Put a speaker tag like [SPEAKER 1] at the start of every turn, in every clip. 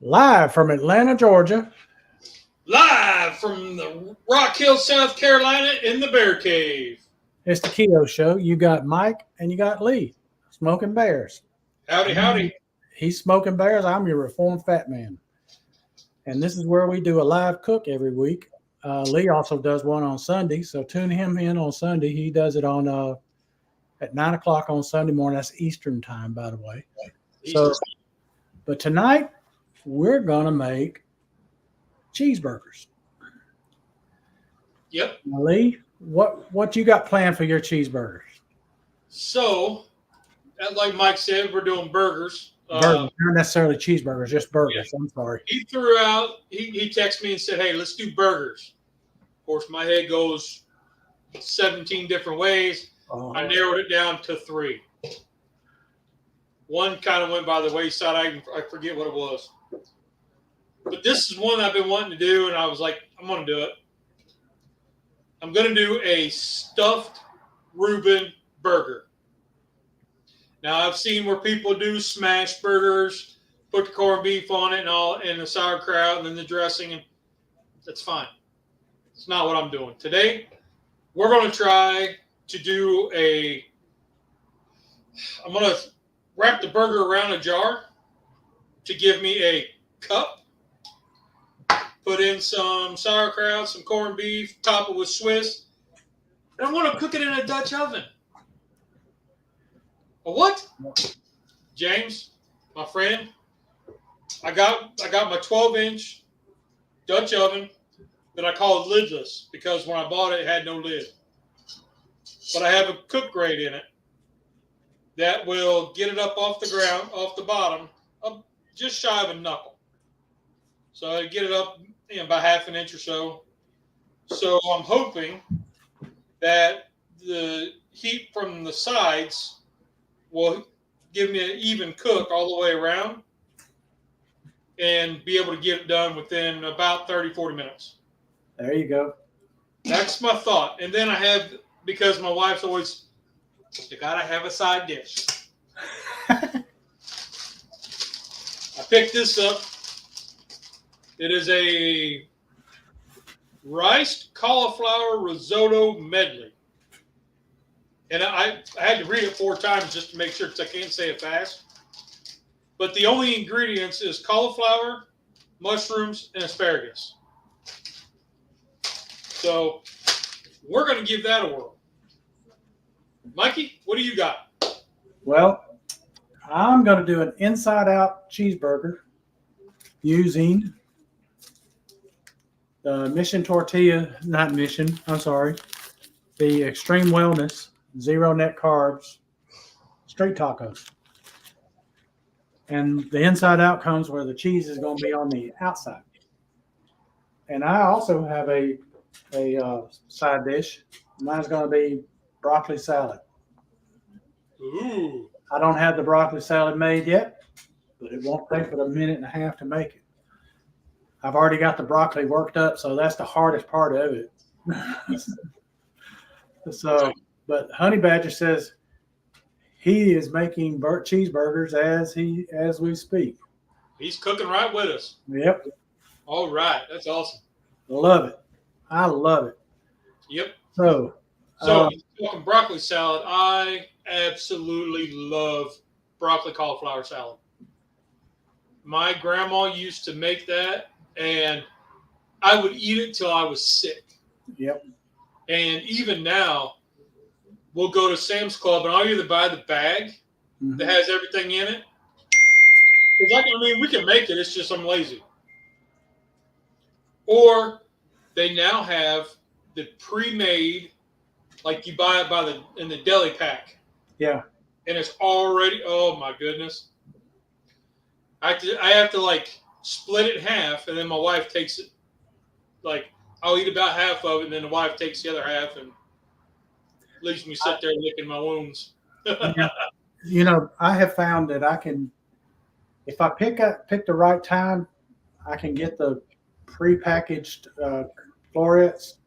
[SPEAKER 1] Live from Atlanta, Georgia.
[SPEAKER 2] Live from the Rock Hill, South Carolina in the Bear Cave.
[SPEAKER 1] It's the Keto Show. You got Mike and you got Lee smoking bears.
[SPEAKER 2] Howdy, howdy.
[SPEAKER 1] He's smoking bears. I'm your reformed fat man. And this is where we do a live cook every week. Lee also does one on Sunday. So tune him in on Sunday. He does it on at 9 o'clock on Sunday morning. That's Eastern time, by the way. So, but tonight we're going to make cheeseburgers.
[SPEAKER 2] Yep.
[SPEAKER 1] Now, Lee, what you got planned for your cheeseburgers?
[SPEAKER 2] So, like Mike said, we're doing burgers.
[SPEAKER 1] Burgers, not necessarily cheeseburgers, just burgers. Yeah. I'm sorry.
[SPEAKER 2] He threw out, he texted me and said, hey, let's do burgers. Of course, my head goes 17 different ways. I narrowed it down to 3. One kind of went by the wayside. I forget what it was. But this is one I've been wanting to do, and I was like, I'm going to do it. I'm going to do a stuffed Reuben burger. Now, I've seen where people do smash burgers, put the corned beef on it and all, and the sauerkraut, and then the dressing, and that's fine. It's not what I'm doing. Today, we're going to try to do I'm going to wrap the burger around a jar to give me a cup. Put in some sauerkraut, some corned beef, top it with Swiss. And I want to cook it in a Dutch oven. A what? James, my friend, I got my 12-inch Dutch oven that I call it lidless because when I bought it, it had no lid. But I have a cook grate in it that will get it up off the ground, off the bottom, up just shy of a knuckle. So I get it up about half an inch or so. So I'm hoping that the heat from the sides will give me an even cook all the way around and be able to get it done within about 30, 40 minutes.
[SPEAKER 1] There you go.
[SPEAKER 2] That's my thought. And then I have, because my wife's always, you got to have a side dish. I picked this up. It is a rice cauliflower risotto medley. And I had to read it 4 times just to make sure because I can't say it fast. But the only ingredients is cauliflower, mushrooms, and asparagus. So we're going to give that a whirl. Mikey, what do you got?
[SPEAKER 1] Well, I'm going to do an inside-out cheeseburger using the Mission Tortilla, the Extreme Wellness, Zero Net Carbs, street tacos. And the inside out comes where the cheese is going to be on the outside. And I also have a side dish. Mine's going to be broccoli salad.
[SPEAKER 2] Ooh.
[SPEAKER 1] I don't have the broccoli salad made yet, but it won't take but a minute and a half to make it. I've already got the broccoli worked up, so that's the hardest part of it. So, but Honey Badger says he is making cheeseburgers as we speak.
[SPEAKER 2] He's cooking right with us.
[SPEAKER 1] Yep.
[SPEAKER 2] All right. That's awesome.
[SPEAKER 1] Love it. I love it.
[SPEAKER 2] Yep.
[SPEAKER 1] So
[SPEAKER 2] talking broccoli salad, I absolutely love broccoli cauliflower salad. My grandma used to make that, and I would eat it till I was sick.
[SPEAKER 1] Yep.
[SPEAKER 2] And even now, we'll go to Sam's Club, and I'll either buy the bag that has everything in it. Because we can make it. It's just I'm lazy. Or they now have the pre-made, like you buy it in the deli pack.
[SPEAKER 1] Yeah.
[SPEAKER 2] And it's already, oh my goodness. I have to like split it in half, and then my wife takes it. Like I'll eat about half of it, and then the wife takes the other half, and leaves me sit there licking my wounds.
[SPEAKER 1] I have found that I can, if I pick the right time, I can get the prepackaged florets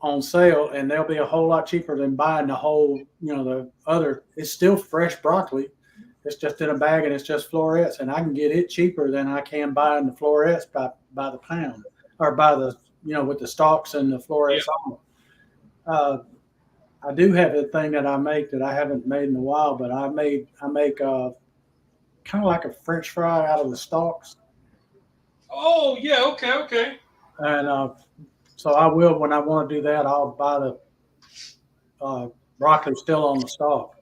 [SPEAKER 1] on sale, and they'll be a whole lot cheaper than buying the whole, the other. It's still fresh broccoli. It's just in a bag and it's just florets, and I can get it cheaper than I can buying the florets by the pound or by the with the stalks and the
[SPEAKER 2] Yeah.
[SPEAKER 1] florets on them. I do have a thing that I make that I haven't made in a while, but I make kind of like a French fry out of the stalks,
[SPEAKER 2] Oh yeah. Okay. Okay.
[SPEAKER 1] and so I will when I want to do that. I'll buy the broccoli still on the stalk.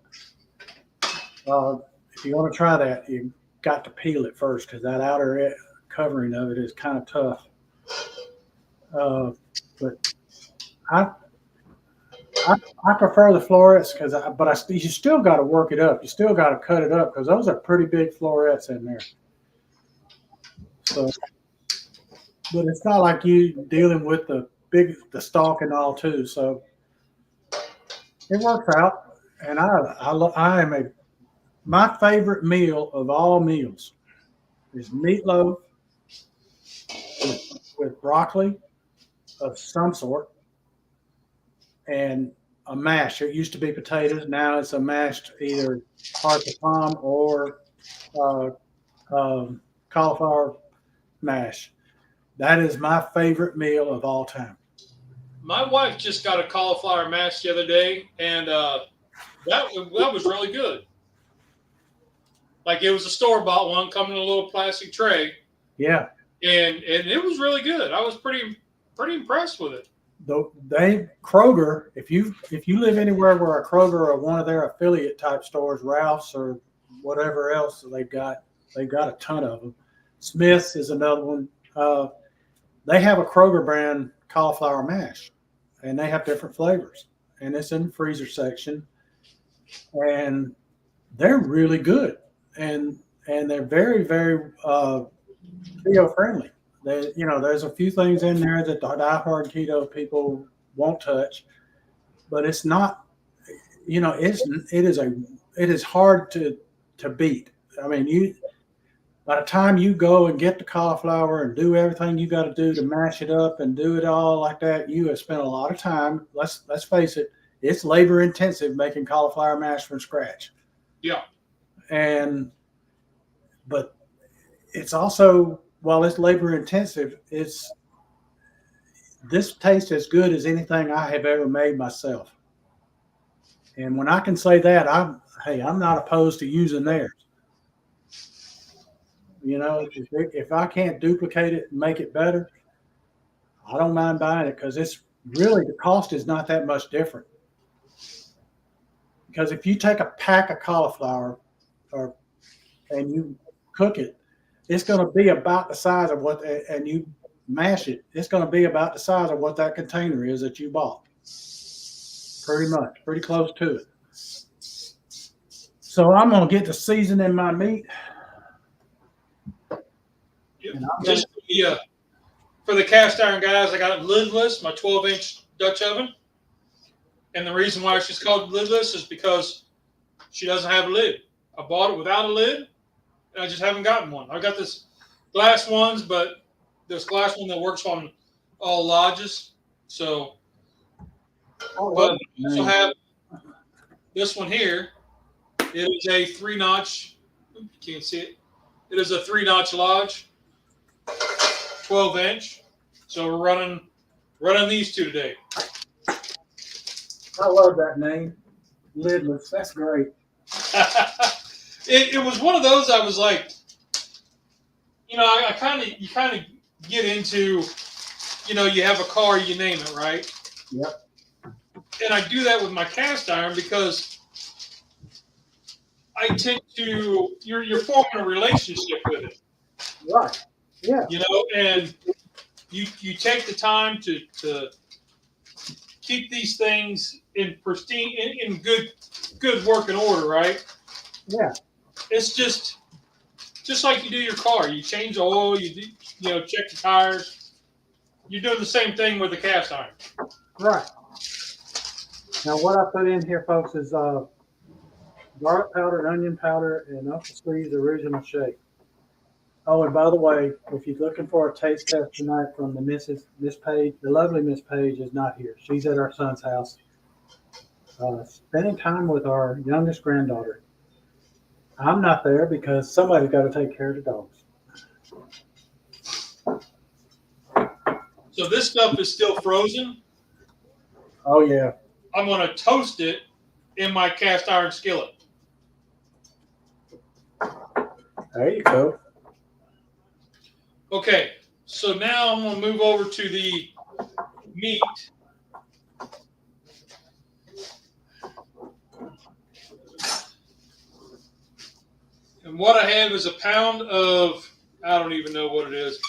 [SPEAKER 1] Uh, if you want to try that, you got to peel it first because that outer covering of it is kind of tough. But I I, I prefer the florets you still got to work it up. You still got to cut it up because those are pretty big florets in there. So, but it's not like you dealing with the stalk and all too. So it works out. And I am my favorite meal of all meals is meatloaf with broccoli of some sort and a mash. It used to be potatoes. Now it's a mashed either heart of palm or uh, cauliflower mash. That is my favorite meal of all time.
[SPEAKER 2] My wife just got a cauliflower mash the other day, and that was really good. Like it was a store bought one, coming in a little plastic tray.
[SPEAKER 1] Yeah,
[SPEAKER 2] and it was really good. I was pretty impressed with it.
[SPEAKER 1] They Kroger. If you live anywhere where a Kroger or one of their affiliate type stores, Ralph's or whatever else they've got a ton of them. Smith's is another one. They have a Kroger brand cauliflower mash, and they have different flavors, and it's in the freezer section, and they're really good, and they're very very keto friendly. There's a few things in there that the diehard keto people won't touch, but it's not. It is hard to beat. I mean, by the time you go and get the cauliflower and do everything you got to do to mash it up and do it all like that, you have spent a lot of time. Let's face it, it's labor intensive making cauliflower mash from scratch.
[SPEAKER 2] Yeah.
[SPEAKER 1] But it's also, while it's labor intensive, this tastes as good as anything I have ever made myself. And when I can say that, I'm not opposed to using theirs. If I can't duplicate it and make it better, I don't mind buying it because it's really, the cost is not that much different. Because if you take a pack of cauliflower and you cook it, it's going to be about the size of and you mash it, it's going to be about the size of what that container is that you bought. Pretty close to it. So I'm going to get to seasoning my meat.
[SPEAKER 2] Just for the cast iron guys, I got it lidless, my 12-inch Dutch oven. And the reason why she's called lidless is because she doesn't have a lid. I bought it without a lid, and I just haven't gotten one. I got this glass ones, but this glass one that works on all lodges. So, but I also have this one here. It is a 3-notch. You can't see it. It is a 3-notch lodge, 12-inch. So we're running these two today.
[SPEAKER 1] I love that name, lidless. That's great.
[SPEAKER 2] It was one of those. I was like, you kind of get into, you have a car, you name it, right?
[SPEAKER 1] Yep.
[SPEAKER 2] And I do that with my cast iron because I tend to, you're forming a relationship with it.
[SPEAKER 1] Right. Yeah.
[SPEAKER 2] And you take the time to keep these things in pristine, in good working order, right?
[SPEAKER 1] Yeah.
[SPEAKER 2] It's just like you do your car. You change the oil, check the tires. You're doing the same thing with the cast iron.
[SPEAKER 1] Right. Now what I put in here, folks, is garlic powder, onion powder, and Uncle Steve's original shake. Oh, and by the way, if you're looking for a taste test tonight from Miss Page, the lovely Miss Page is not here. She's at our son's house, spending time with our youngest granddaughter. I'm not there because somebody's got to take care of the dogs.
[SPEAKER 2] So this stuff is still frozen.
[SPEAKER 1] Oh yeah.
[SPEAKER 2] I'm going to toast it in my cast iron skillet.
[SPEAKER 1] There you go.
[SPEAKER 2] Okay, so now I'm going to move over to the meat. And what I have is a pound of, I don't even know what it is.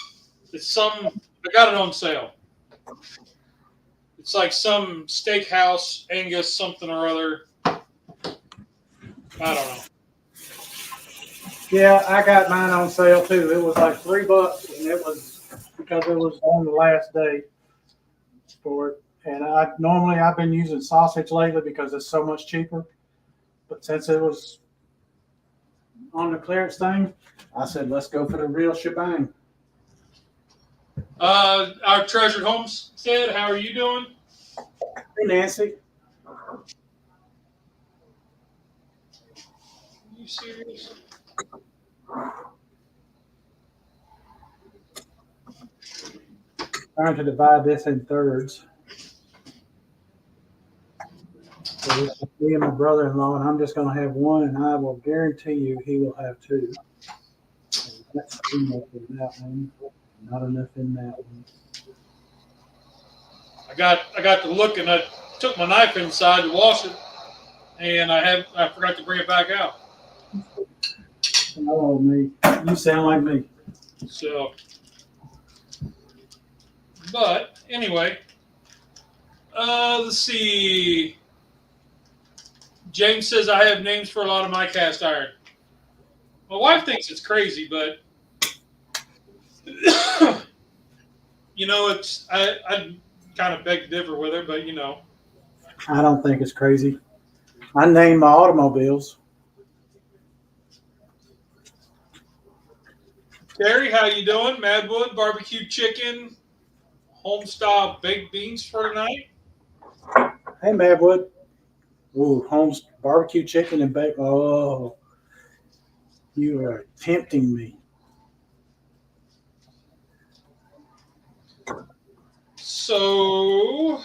[SPEAKER 2] It's I got it on sale. It's like some steakhouse, Angus, something or other. I don't know.
[SPEAKER 1] Yeah, I got mine on sale too. It was like $3, and it was because it was on the last day for it. And I've been using sausage lately because it's so much cheaper. But since it was on the clearance thing, I said let's go for the real shebang.
[SPEAKER 2] Our treasured homestead, how are you doing?
[SPEAKER 1] Hey Nancy.
[SPEAKER 2] Are you serious?
[SPEAKER 1] Trying to divide this in thirds. So this is me and my brother-in-law, and I'm just going to have one, and I will guarantee you he will have two. And that's enough in that one. Not enough in that one.
[SPEAKER 2] I got to look and I took my knife inside to wash it, and I forgot to bring it back out.
[SPEAKER 1] Oh me, you sound like me.
[SPEAKER 2] So, but anyway, let's see. James says I have names for a lot of my cast iron. My wife thinks it's crazy, but it's I kind of beg to differ with her, but
[SPEAKER 1] I don't think it's crazy. I named my automobiles.
[SPEAKER 2] Terry, how you doing? Madwood barbecue chicken, homestyle baked beans for tonight.
[SPEAKER 1] Hey, Madwood. Ooh, Holmes barbecue chicken and bacon. Oh, you are tempting me.
[SPEAKER 2] So,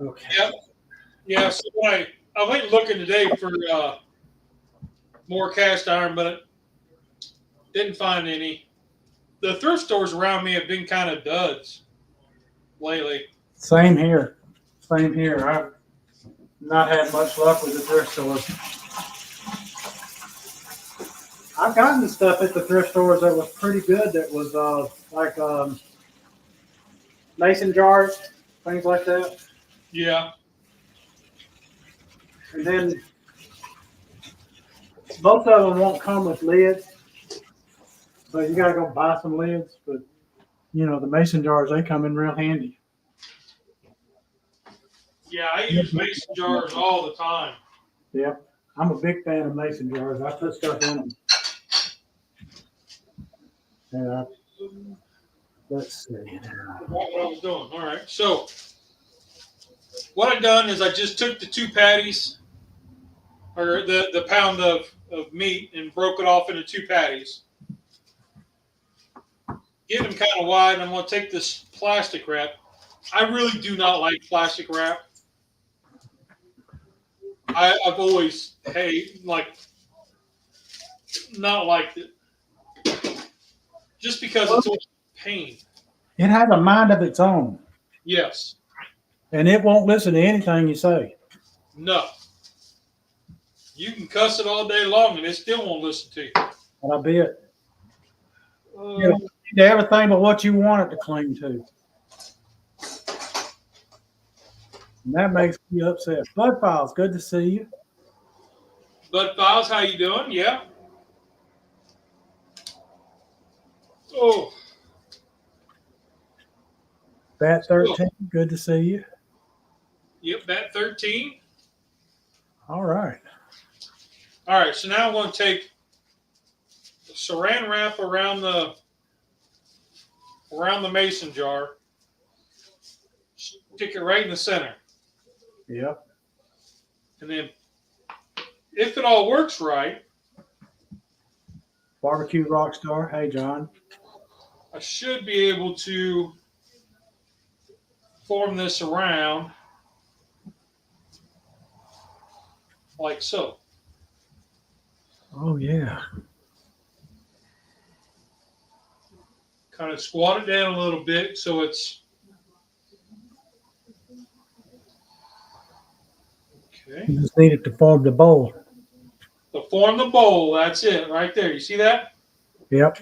[SPEAKER 1] Okay.
[SPEAKER 2] yeah. So I went looking today for more cast iron, but didn't find any. The thrift stores around me have been kind of duds lately.
[SPEAKER 1] Same here. Same here. I've not had much luck with the thrift stores. I've gotten stuff at the thrift stores that was pretty good. That was like mason jars, things like that.
[SPEAKER 2] Yeah.
[SPEAKER 1] And then most of them won't come with lids, so you got to go buy some lids. But the mason jars, they come in real handy.
[SPEAKER 2] Yeah, I use mason jars all the time.
[SPEAKER 1] Yeah, I'm a big fan of mason jars. I put stuff in them. Yeah, let's see.
[SPEAKER 2] What I was doing. All right. So what I done is I just took the two patties or the pound of meat and broke it off into two patties. Get them kind of wide. And I'm going to take this plastic wrap. I really do not like plastic wrap. I've always not liked it. Just because it's always pain.
[SPEAKER 1] It has a mind of its own,
[SPEAKER 2] Yes.
[SPEAKER 1] and it won't listen to anything you say.
[SPEAKER 2] No. You can cuss it all day long and it still won't listen to you.
[SPEAKER 1] But I bet. You do everything but what you want it to cling to. And that makes me upset. Bud Files, good to see you.
[SPEAKER 2] Bud Files, how you doing? Yeah. Oh.
[SPEAKER 1] Bat 13, good to see you.
[SPEAKER 2] Yep, Bat 13.
[SPEAKER 1] All right.
[SPEAKER 2] All right, so now I'm going to take the saran wrap around the mason jar. Stick it right in the center.
[SPEAKER 1] Yep.
[SPEAKER 2] And then if it all works right,
[SPEAKER 1] Barbecue Rockstar. Hey, John.
[SPEAKER 2] I should be able to form this around like so.
[SPEAKER 1] Oh, yeah.
[SPEAKER 2] Kind of squat it down a little bit so it's okay.
[SPEAKER 1] You just need it to form the bowl.
[SPEAKER 2] To form the bowl, that's it right there. You see that?
[SPEAKER 1] Yep.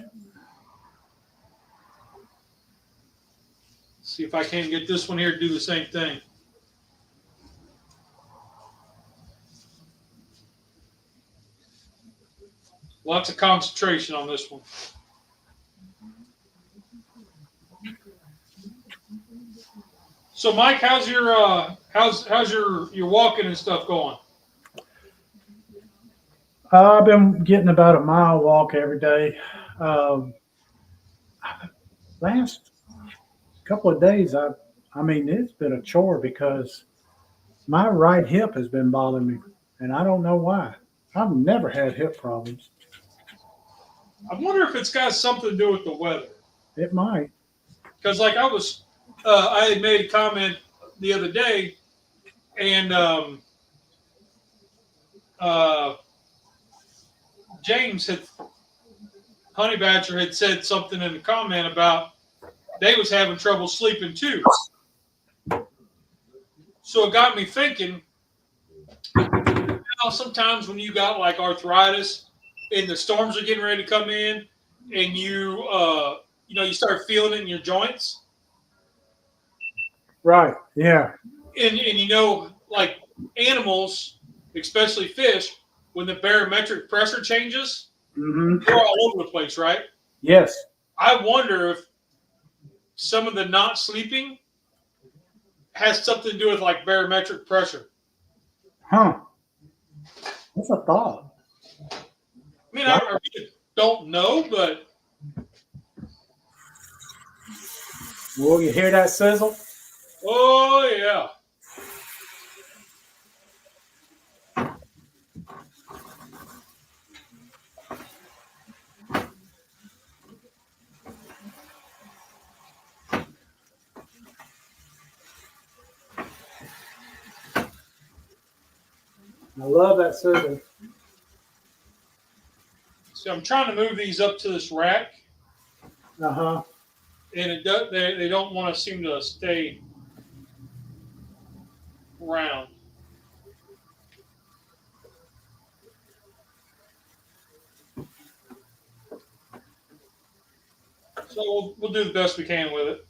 [SPEAKER 2] See if I can't get this one here to do the same thing. Lots of concentration on this one. So, Mike, how's your walking and stuff going?
[SPEAKER 1] I've been getting about a mile walk every day. Um, last couple of days, I mean, it's been a chore because my right hip has been bothering me, and I don't know why. I've never had hip problems.
[SPEAKER 2] I wonder if it's got something to do with the weather.
[SPEAKER 1] It might.
[SPEAKER 2] Because, like, I had made a comment the other day, and James Honey Badger had said something in the comment about they was having trouble sleeping too. So it got me thinking. Sometimes when you got like arthritis and the storms are getting ready to come in, and you start feeling it in your joints,
[SPEAKER 1] Right. Yeah.
[SPEAKER 2] and like animals, especially fish, when the barometric pressure changes,
[SPEAKER 1] Mm-hmm.
[SPEAKER 2] they're all over the place, right?
[SPEAKER 1] Yes.
[SPEAKER 2] I wonder if some of the not sleeping has something to do with like barometric pressure.
[SPEAKER 1] Huh. That's a thought.
[SPEAKER 2] I mean, I really don't know, but
[SPEAKER 1] Will you hear that sizzle?
[SPEAKER 2] oh yeah.
[SPEAKER 1] I love that sizzle.
[SPEAKER 2] So I'm trying to move these up to this rack,
[SPEAKER 1] Uh-huh.
[SPEAKER 2] and it does. They don't want to seem to stay round. So we'll do the best we can with it.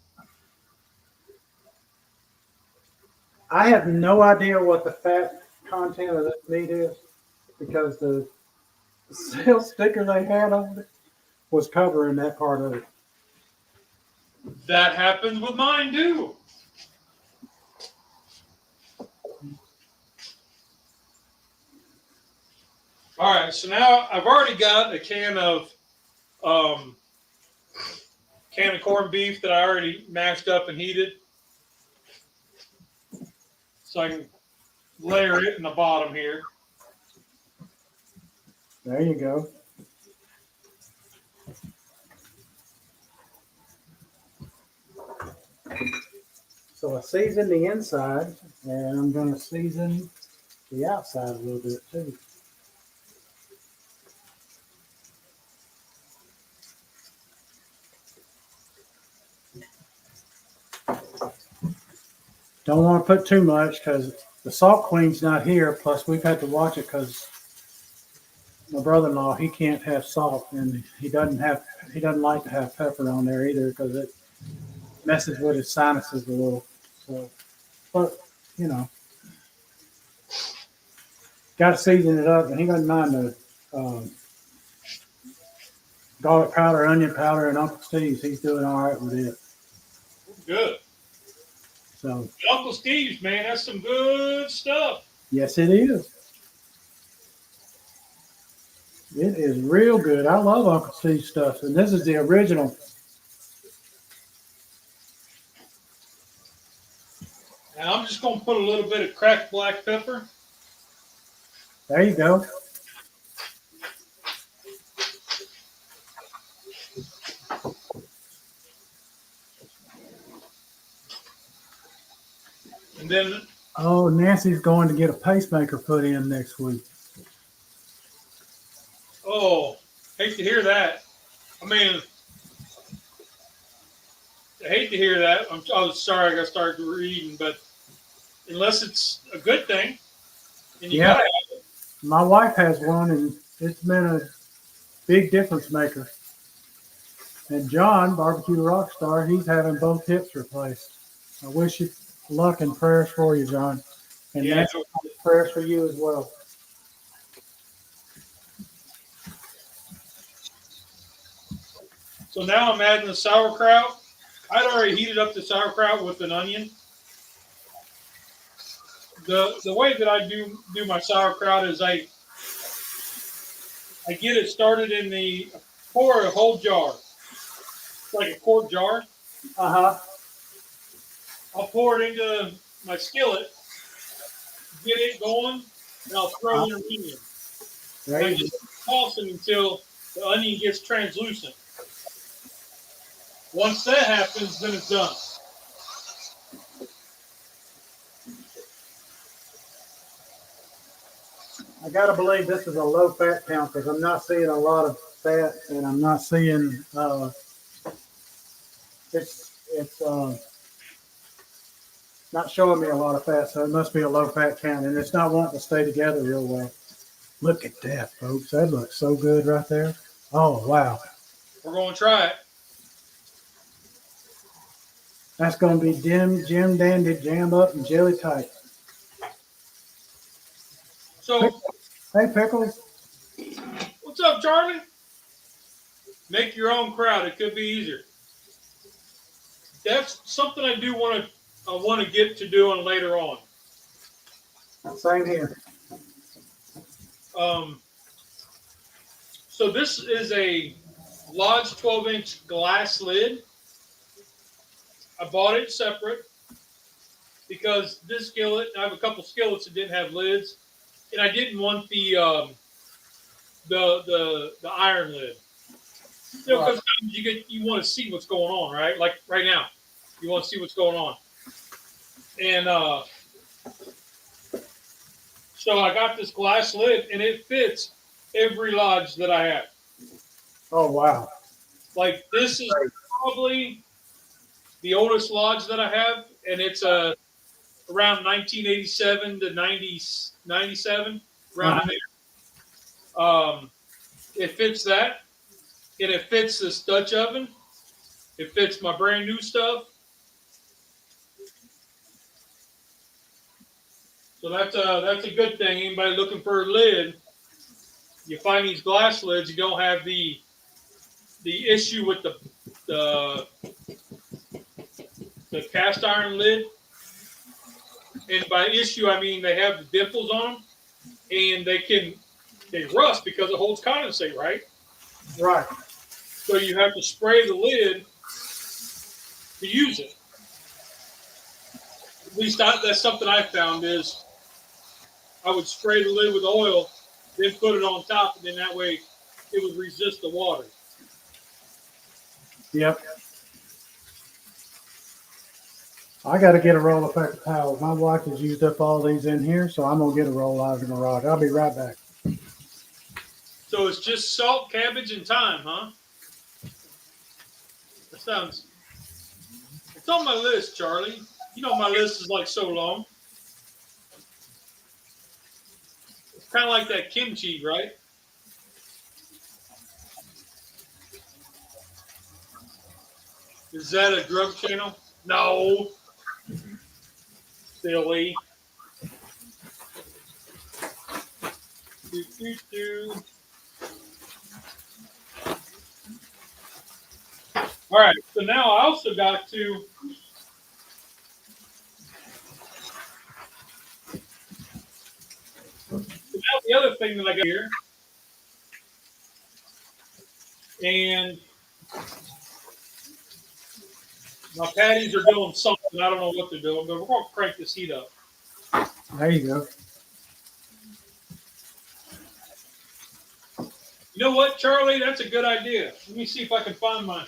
[SPEAKER 1] I have no idea what the fat content of this meat is because the sales sticker they had on it was covering that part of it.
[SPEAKER 2] That happens with mine too. All right, so now I've already got a can of corned beef that I already mashed up and heated, so I can layer it in the bottom here.
[SPEAKER 1] There you go. So I seasoned the inside, and I'm going to season the outside a little bit too. Don't want to put too much because the salt queen's not here. Plus, we've had to watch it because my brother-in-law, he can't have salt, and he doesn't like to have pepper on there either because it messes with his sinuses a little. So, but you know, got to season it up, and he doesn't mind the garlic powder, onion powder, and Uncle Steve's. He's doing all right with it.
[SPEAKER 2] Good.
[SPEAKER 1] So
[SPEAKER 2] Uncle Steve's, man, that's some good stuff.
[SPEAKER 1] yes, it is. It is real good. I love Uncle Steve's stuff, and this is the original.
[SPEAKER 2] Now I'm just going to put a little bit of cracked black pepper.
[SPEAKER 1] There you go.
[SPEAKER 2] And then,
[SPEAKER 1] Oh, Nancy's going to get a pacemaker put in next week.
[SPEAKER 2] oh, hate to hear that. I mean, I hate to hear that. I'm sorry I got started reading, but unless it's a good thing, then you
[SPEAKER 1] Yeah,
[SPEAKER 2] gotta.
[SPEAKER 1] my wife has one, and it's been a big difference maker. And John, barbecue rock star, he's having both hips replaced. I wish you luck and prayers for you, John. And
[SPEAKER 2] Yeah.
[SPEAKER 1] Nancy, prayers for you as well.
[SPEAKER 2] So now I'm adding the sauerkraut. I'd already heated up the sauerkraut with an onion. The way that I do my sauerkraut is I get it started in the pour a whole jar, like a quart jar.
[SPEAKER 1] Uh huh.
[SPEAKER 2] I'll pour it into my skillet, get it going, and I'll throw in an onion.
[SPEAKER 1] There
[SPEAKER 2] And I
[SPEAKER 1] you go.
[SPEAKER 2] just toss it until the onion gets translucent. Once that happens, then it's done.
[SPEAKER 1] I gotta believe this is a low fat count because I'm not seeing a lot of fat, and I'm not seeing it's not showing me a lot of fat, so it must be a low fat count, and it's not wanting to stay together real well. Look at that, folks. That looks so good right there. Oh wow,
[SPEAKER 2] We're going to try it.
[SPEAKER 1] that's gonna be Jim Dandy jam up and jelly tight.
[SPEAKER 2] So,
[SPEAKER 1] Hey Pickles.
[SPEAKER 2] what's up, Charlie? Make your own crowd. It could be easier. That's something I do want to get to doing later on.
[SPEAKER 1] Same here.
[SPEAKER 2] So this is a Lodge 12-inch glass lid. I bought it separate because this skillet, I have a couple skillets that didn't have lids, and I didn't want the iron lid. You know, because you want to see what's going on, right? Like right now, you want to see what's going on, and so I got this glass lid, and it fits every lodge that I have.
[SPEAKER 1] Oh wow.
[SPEAKER 2] Like this is probably the oldest lodge that I have, and it's around 1987 to 97, around in there. It fits that, and it fits this Dutch oven. It fits my brand new stuff. So that's a good thing. Anybody looking for a lid, you find these glass lids, you don't have the issue with the cast iron lid. And by issue, I mean they have the dimples on them, and they rust because it holds condensate, right?
[SPEAKER 1] Right.
[SPEAKER 2] So you have to spray the lid to use it. At least that's something I found is I would spray the lid with oil, then put it on top, and then that way it would resist the water.
[SPEAKER 1] Yep. I got to get a roll of paper towels. My wife has used up all these in here, so I'm going to get a roll out of the garage. I'll be right back.
[SPEAKER 2] So it's just salt, cabbage, and thyme, huh? That sounds... It's on my list, Charlie. You know my list is like so long. It's kind of like that kimchi, right? Is that a drug channel? No. Silly. Do, do, do. All right. So now I also got to now the other thing that I got here, and my patties are doing something. I don't know what they're doing, but we're going to crank this heat up.
[SPEAKER 1] There you go.
[SPEAKER 2] You know what, Charlie? That's a good idea. Let me see if I can find my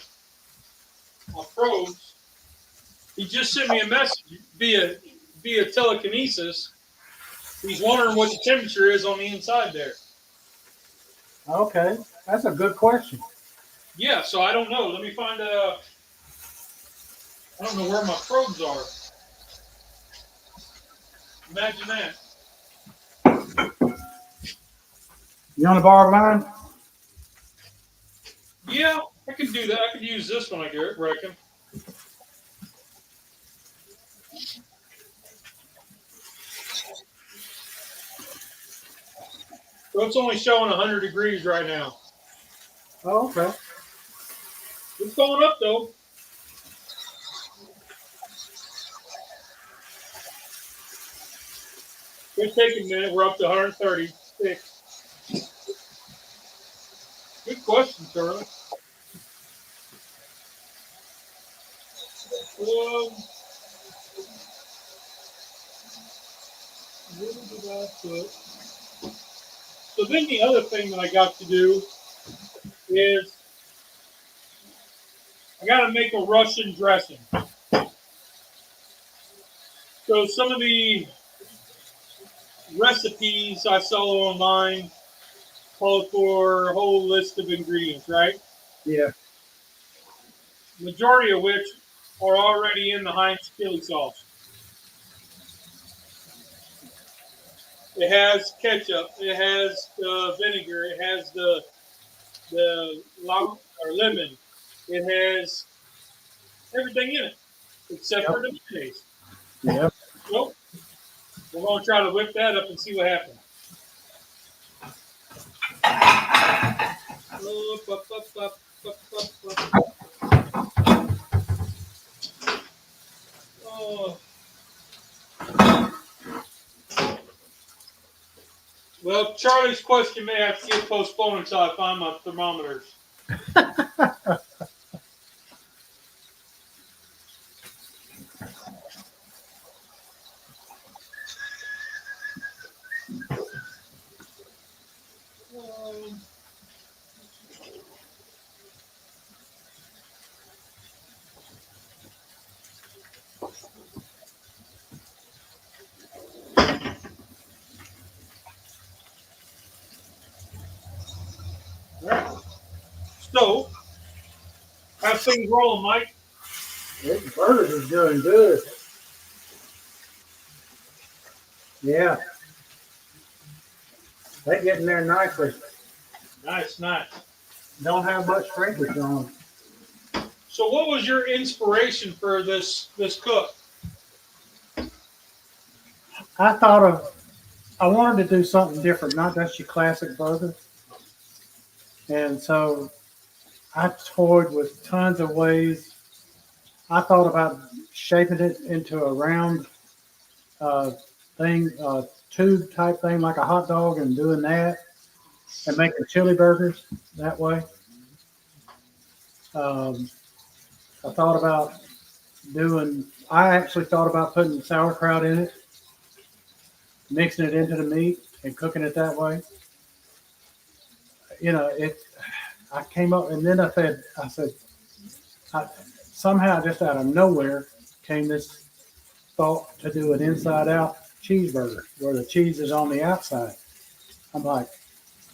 [SPEAKER 2] probes. He just sent me a message via telekinesis. He's wondering what the temperature is on the inside there.
[SPEAKER 1] Okay, that's a good question.
[SPEAKER 2] Yeah, so I don't know. Let me find I don't know where my probes are. Imagine that.
[SPEAKER 1] You want to borrow mine?
[SPEAKER 2] Yeah, I can do that. I can use this one, I reckon. So it's only showing 100 degrees right now.
[SPEAKER 1] Oh, okay.
[SPEAKER 2] It's going up, though. It's taking a minute. We're up to 136. Good question, Charlie. Where did I put? So then the other thing that I got to do is I got to make a Russian dressing. So some of the recipes I saw online called for a whole list of ingredients, right?
[SPEAKER 1] Yeah.
[SPEAKER 2] Majority of which are already in the Heinz chili sauce. It has ketchup. It has vinegar. It has the lemon. It has everything in it except for the mayonnaise.
[SPEAKER 1] Yep.
[SPEAKER 2] So we're going to try to whip that up and see what happens. Oh. Well, Charlie's question may have to get postponed until I find my thermometers. All right. So, how's things rolling, Mike?
[SPEAKER 1] This bird is doing good. Yeah. They getting there nicely.
[SPEAKER 2] Nice, nice.
[SPEAKER 1] Don't have much shrinkage on them.
[SPEAKER 2] So, what was your inspiration for this cook?
[SPEAKER 1] I wanted to do something different, not just your classic burger. And so I toyed with tons of ways. I thought about shaping it into a round thing, tube type thing like a hot dog and doing that and making chili burgers that way. Um, I actually thought about putting sauerkraut in it, mixing it into the meat and cooking it that way. I came up and then I said, somehow just out of nowhere came this thought to do an inside out cheeseburger where the cheese is on the outside. I'm like,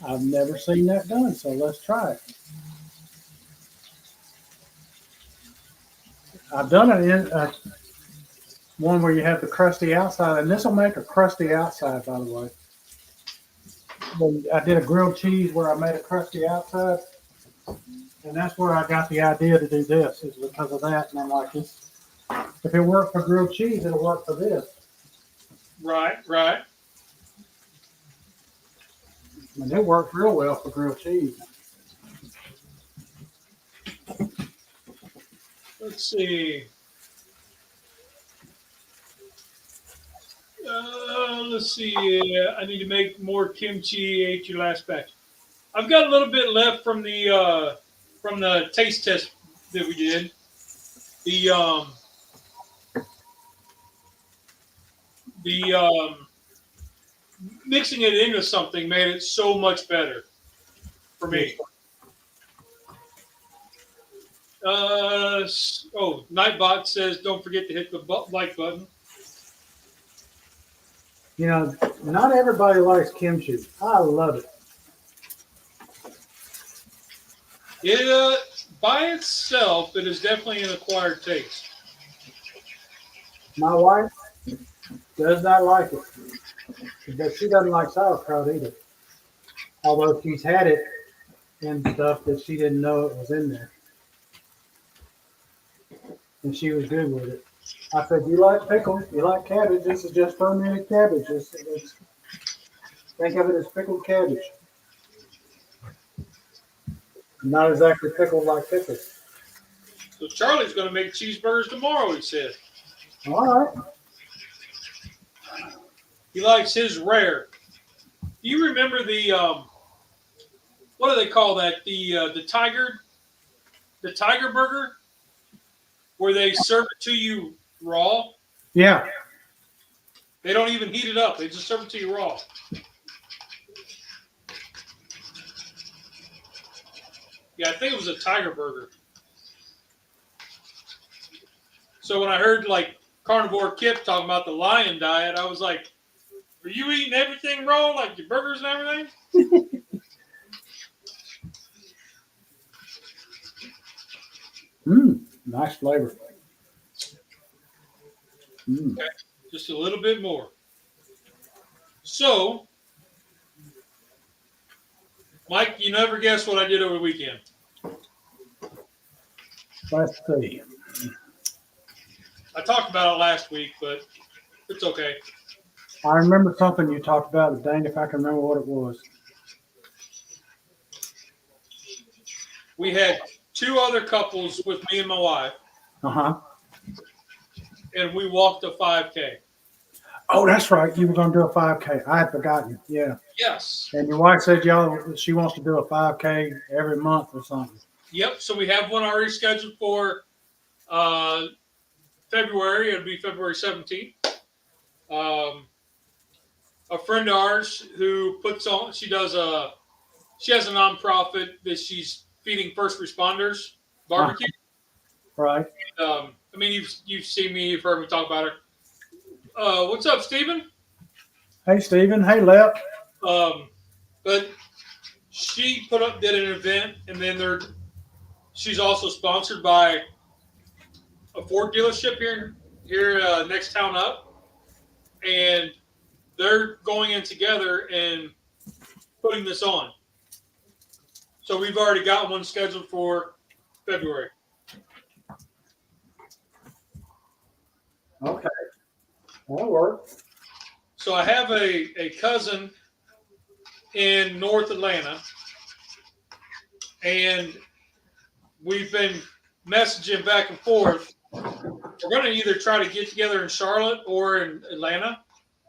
[SPEAKER 1] I've never seen that done, so let's try it. I've done it in one where you have the crusty outside, and this will make a crusty outside, by the way. I did a grilled cheese where I made a crusty outside, and that's where I got the idea to do this, is because of that. And I'm like, if it worked for grilled cheese, it'll work for this.
[SPEAKER 2] Right, right.
[SPEAKER 1] And it works real well for grilled cheese.
[SPEAKER 2] Let's see. Let's see. I need to make more kimchi. Ate your last batch. I've got a little bit left from the taste test that we did. The mixing it into something made it so much better. for me. Nightbot says, don't forget to hit the like button.
[SPEAKER 1] You know, not everybody likes kimchi. I love it.
[SPEAKER 2] It by itself, it is definitely an acquired taste.
[SPEAKER 1] My wife does not like it, but she doesn't like sauerkraut either. Although she's had it and stuff that she didn't know it was in there, and she was good with it. I said, "You like pickles? You like cabbage? This is just fermented cabbage. Think of it as pickled cabbage, not exactly pickled like pickles."
[SPEAKER 2] So Charlie's going to make cheeseburgers tomorrow, he said.
[SPEAKER 1] All right.
[SPEAKER 2] He likes his rare. Do you remember the what do they call that? The tiger burger, where they serve it to you raw.
[SPEAKER 1] Yeah.
[SPEAKER 2] They don't even heat it up. They just serve it to you raw. Yeah, I think it was a tiger burger. So when I heard like Carnivore Kip talking about the lion diet, I was like, are you eating everything raw, like your burgers and everything?
[SPEAKER 1] Nice flavor.
[SPEAKER 2] Okay, just a little bit more. So, Mike, you never guess what I did over the weekend.
[SPEAKER 1] Let's see.
[SPEAKER 2] I talked about it last week, but it's okay.
[SPEAKER 1] I remember something you talked about, but dang if I can remember what it was.
[SPEAKER 2] We had two other couples with me and my wife,
[SPEAKER 1] Uh-huh.
[SPEAKER 2] and we walked a 5K.
[SPEAKER 1] Oh, that's right. You were going to do a 5K. I had forgotten. Yeah.
[SPEAKER 2] Yes.
[SPEAKER 1] And your wife said she wants to do a 5K every month or something.
[SPEAKER 2] Yep. So we have one already scheduled for February. It'll be February 17th. A friend of ours who puts on, she has a nonprofit that she's feeding first responders barbecue.
[SPEAKER 1] Right.
[SPEAKER 2] I mean, you've seen me, you've heard me talk about her. What's up, Stephen?
[SPEAKER 1] Hey, Stephen. Hey, Lep.
[SPEAKER 2] But she did an event, and then she's also sponsored by a Ford dealership here next town up, and they're going in together and putting this on. So we've already got one scheduled for February.
[SPEAKER 1] Okay. That'll work.
[SPEAKER 2] So I have a cousin in North Atlanta, and we've been messaging back and forth. We're going to either try to get together in Charlotte or in Atlanta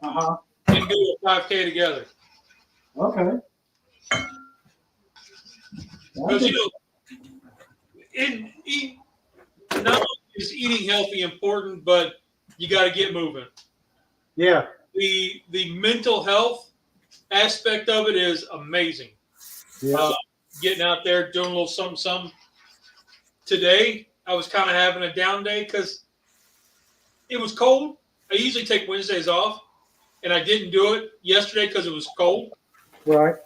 [SPEAKER 2] and do a 5K together.
[SPEAKER 1] Okay.
[SPEAKER 2] Because, not only is eating healthy important, but you got to get moving.
[SPEAKER 1] Yeah.
[SPEAKER 2] The mental health aspect of it is amazing.
[SPEAKER 1] Yeah.
[SPEAKER 2] Getting out there, doing a little something. Today, I was kind of having a down day because it was cold. I usually take Wednesdays off, and I didn't do it yesterday because it was cold.
[SPEAKER 1] Right.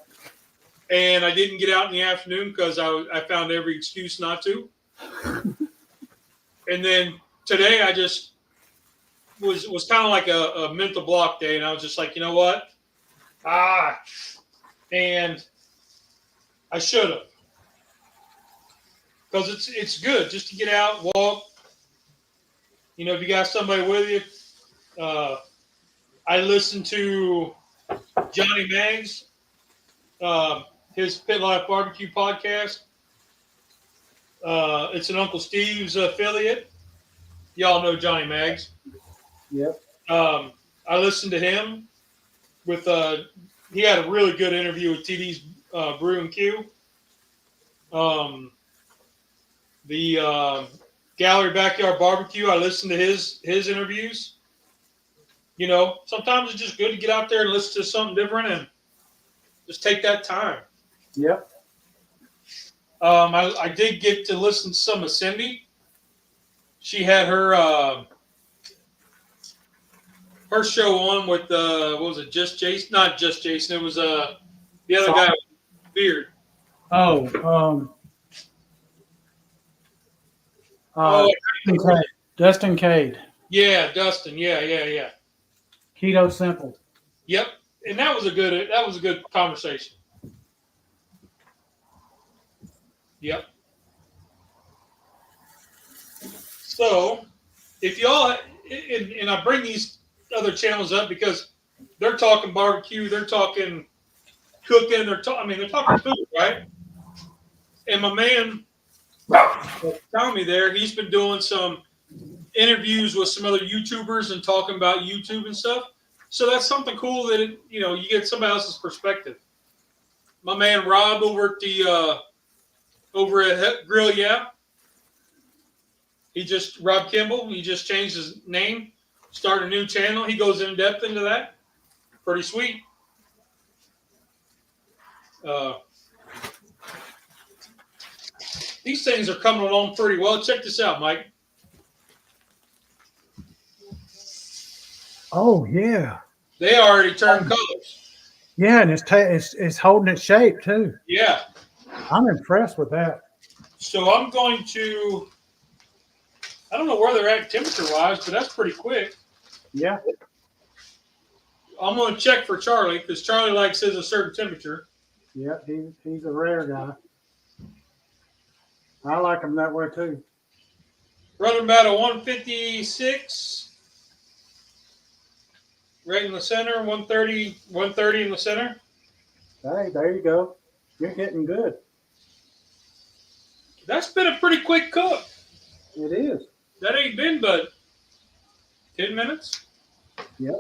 [SPEAKER 2] And I didn't get out in the afternoon because I found every excuse not to. And then today, I just was kind of like a mental block day, and I was just like, you know what? And I should have. Because it's good just to get out, walk. If you got somebody with you. I listened to Johnny Maggs, his Pit Life Barbecue podcast. It's an Uncle Steve's affiliate. Y'all know Johnny Maggs.
[SPEAKER 1] Yep.
[SPEAKER 2] I listened to him with he had a really good interview with TD's Brew and Q. The Gallery Backyard Barbecue, I listened to his interviews. Sometimes it's just good to get out there and listen to something different and just take that time.
[SPEAKER 1] Yep.
[SPEAKER 2] I did get to listen to some of Cindy. She had her show on with what was it? Just Jason? Not just Jason. It was the other guy with beard.
[SPEAKER 1] Oh,
[SPEAKER 2] Oh,
[SPEAKER 1] Dustin Cade.
[SPEAKER 2] yeah, Dustin. Yeah.
[SPEAKER 1] Keto Simple.
[SPEAKER 2] Yep, and that was a good conversation. Yep. So, if y'all and I bring these other channels up because they're talking barbecue, they're talking cooking, they're talking food, right? And my man Tommy there, he's been doing some interviews with some other YouTubers and talking about YouTube and stuff. So that's something cool that you get somebody else's perspective. My man Rob over at Grill, Rob Kimball. He just changed his name, started a new channel. He goes in depth into that. Pretty sweet. These things are coming along pretty well. Check this out, Mike.
[SPEAKER 1] Oh yeah.
[SPEAKER 2] They already turned colors.
[SPEAKER 1] Yeah, and it's holding its shape too.
[SPEAKER 2] Yeah.
[SPEAKER 1] I'm impressed with that.
[SPEAKER 2] So I'm going to. I don't know where they're at temperature-wise, but that's pretty quick.
[SPEAKER 1] Yeah.
[SPEAKER 2] I'm going to check for Charlie because Charlie likes his a certain temperature.
[SPEAKER 1] Yeah, he's a rare guy. I like him that way too.
[SPEAKER 2] Running about a 156. Right in the center, 130 in the center.
[SPEAKER 1] Hey, there you go. You're getting good.
[SPEAKER 2] That's been a pretty quick cook.
[SPEAKER 1] It is.
[SPEAKER 2] That ain't been but 10 minutes.
[SPEAKER 1] Yep.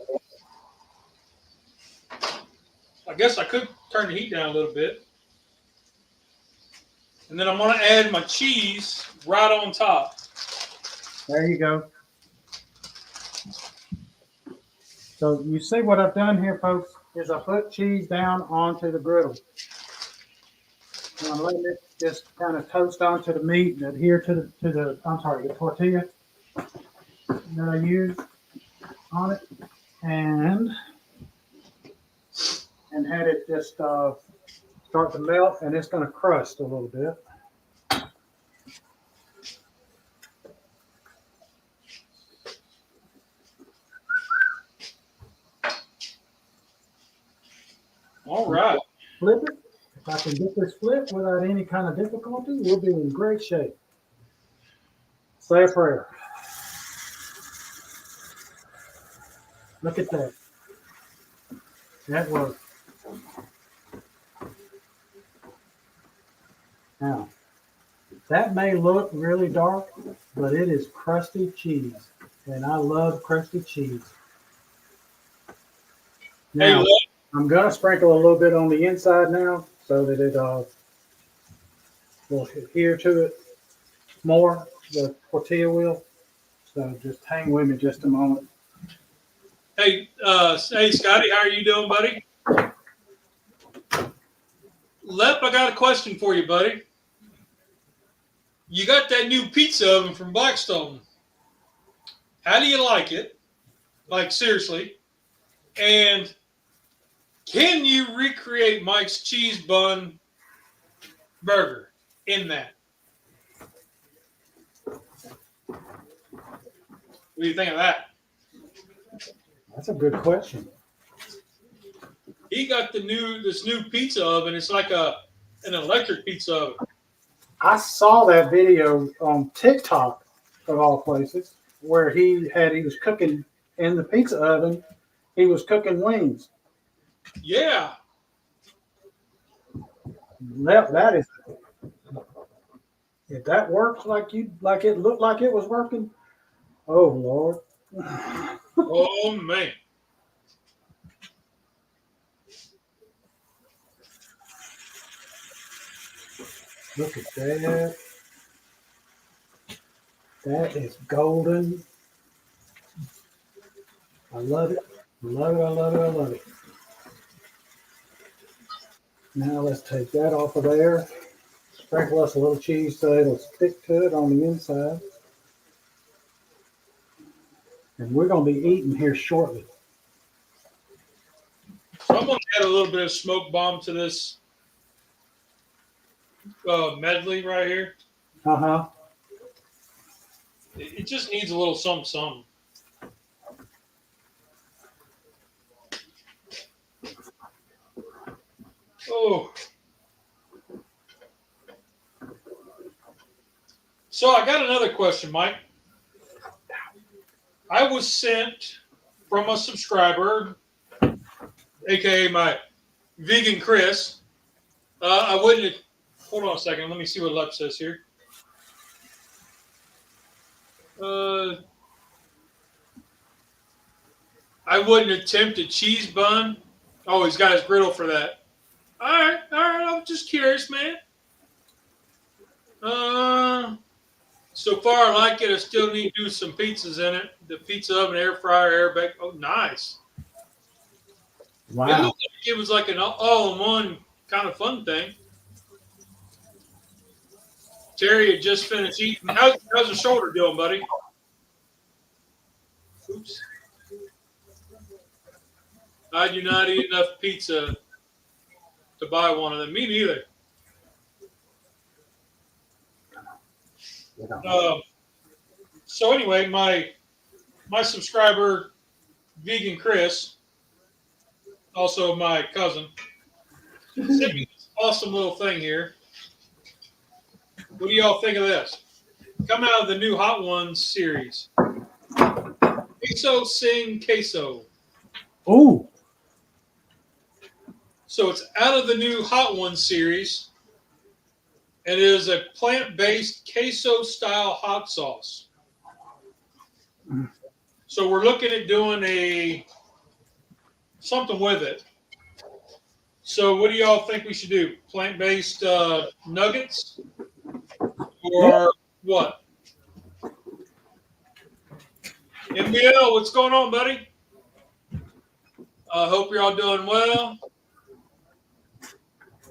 [SPEAKER 2] I guess I could turn the heat down a little bit. And then I'm going to add my cheese right on top.
[SPEAKER 1] There you go. So you see what I've done here, folks, is I put cheese down onto the griddle. And I'm letting it just kind of toast onto the meat and adhere to the tortilla that I use on it. And had it just start to melt, and it's going to crust a little bit.
[SPEAKER 2] All right.
[SPEAKER 1] Flip it. If I can get this flipped without any kind of difficulty, we'll be in great shape. Say a prayer. Look at that. That worked. Now, that may look really dark, but it is crusty cheese. And I love crusty cheese. Now,
[SPEAKER 2] Hey,
[SPEAKER 1] I'm going to sprinkle a little bit on the inside now so that it will adhere to it more, the tortilla will. So just hang with me just a moment.
[SPEAKER 2] hey, Scotty, how are you doing, buddy? Lep, I got a question for you, buddy. You got that new pizza oven from Blackstone. How do you like it? Like, seriously. And can you recreate Mike's cheese bun burger in that? What do you think of that?
[SPEAKER 1] That's a good question.
[SPEAKER 2] He got this new pizza oven. It's like an electric pizza oven.
[SPEAKER 1] I saw that video on TikTok, of all places, where he was cooking in the pizza oven. He was cooking wings.
[SPEAKER 2] Yeah.
[SPEAKER 1] That is, if that works like it looked like it was working, oh Lord.
[SPEAKER 2] Oh man.
[SPEAKER 1] Look at that. That is golden. I love it. I love it. I love it. I love it. Now let's take that off of there. Sprinkle us a little cheese so it'll stick to it on the inside. And we're going to be eating here shortly.
[SPEAKER 2] So I'm going to add a little bit of smoke bomb to this medley right here.
[SPEAKER 1] Uh-huh.
[SPEAKER 2] It just needs a little something, something. Oh. So I got another question, Mike. I was sent from a subscriber, aka my vegan Chris. I wouldn't. Hold on a second. Let me see what Lep says here. I wouldn't attempt a cheese bun. Oh, he's got his griddle for that. All right. I'm just curious, man. So far, I like it. I still need to do some pizzas in it. The pizza oven, air fryer, air bake. Oh, nice.
[SPEAKER 1] Wow.
[SPEAKER 2] It looked like it was like an all-in-one kind of fun thing. Terry had just finished eating. How's the shoulder doing, buddy? Oops. I do not eat enough pizza to buy one of them. Me neither. So anyway, my subscriber, Vegan Chris, also my cousin, sent me this awesome little thing here. What do y'all think of this? Come out of the new Hot Ones series. Queso Sing Queso.
[SPEAKER 1] Ooh.
[SPEAKER 2] So it's out of the new Hot Ones series. And it is a plant-based queso-style hot sauce. So we're looking at doing something with it. So what do y'all think we should do? Plant-based nuggets? Or what? MBL, what's going on, buddy? I hope you're all doing well.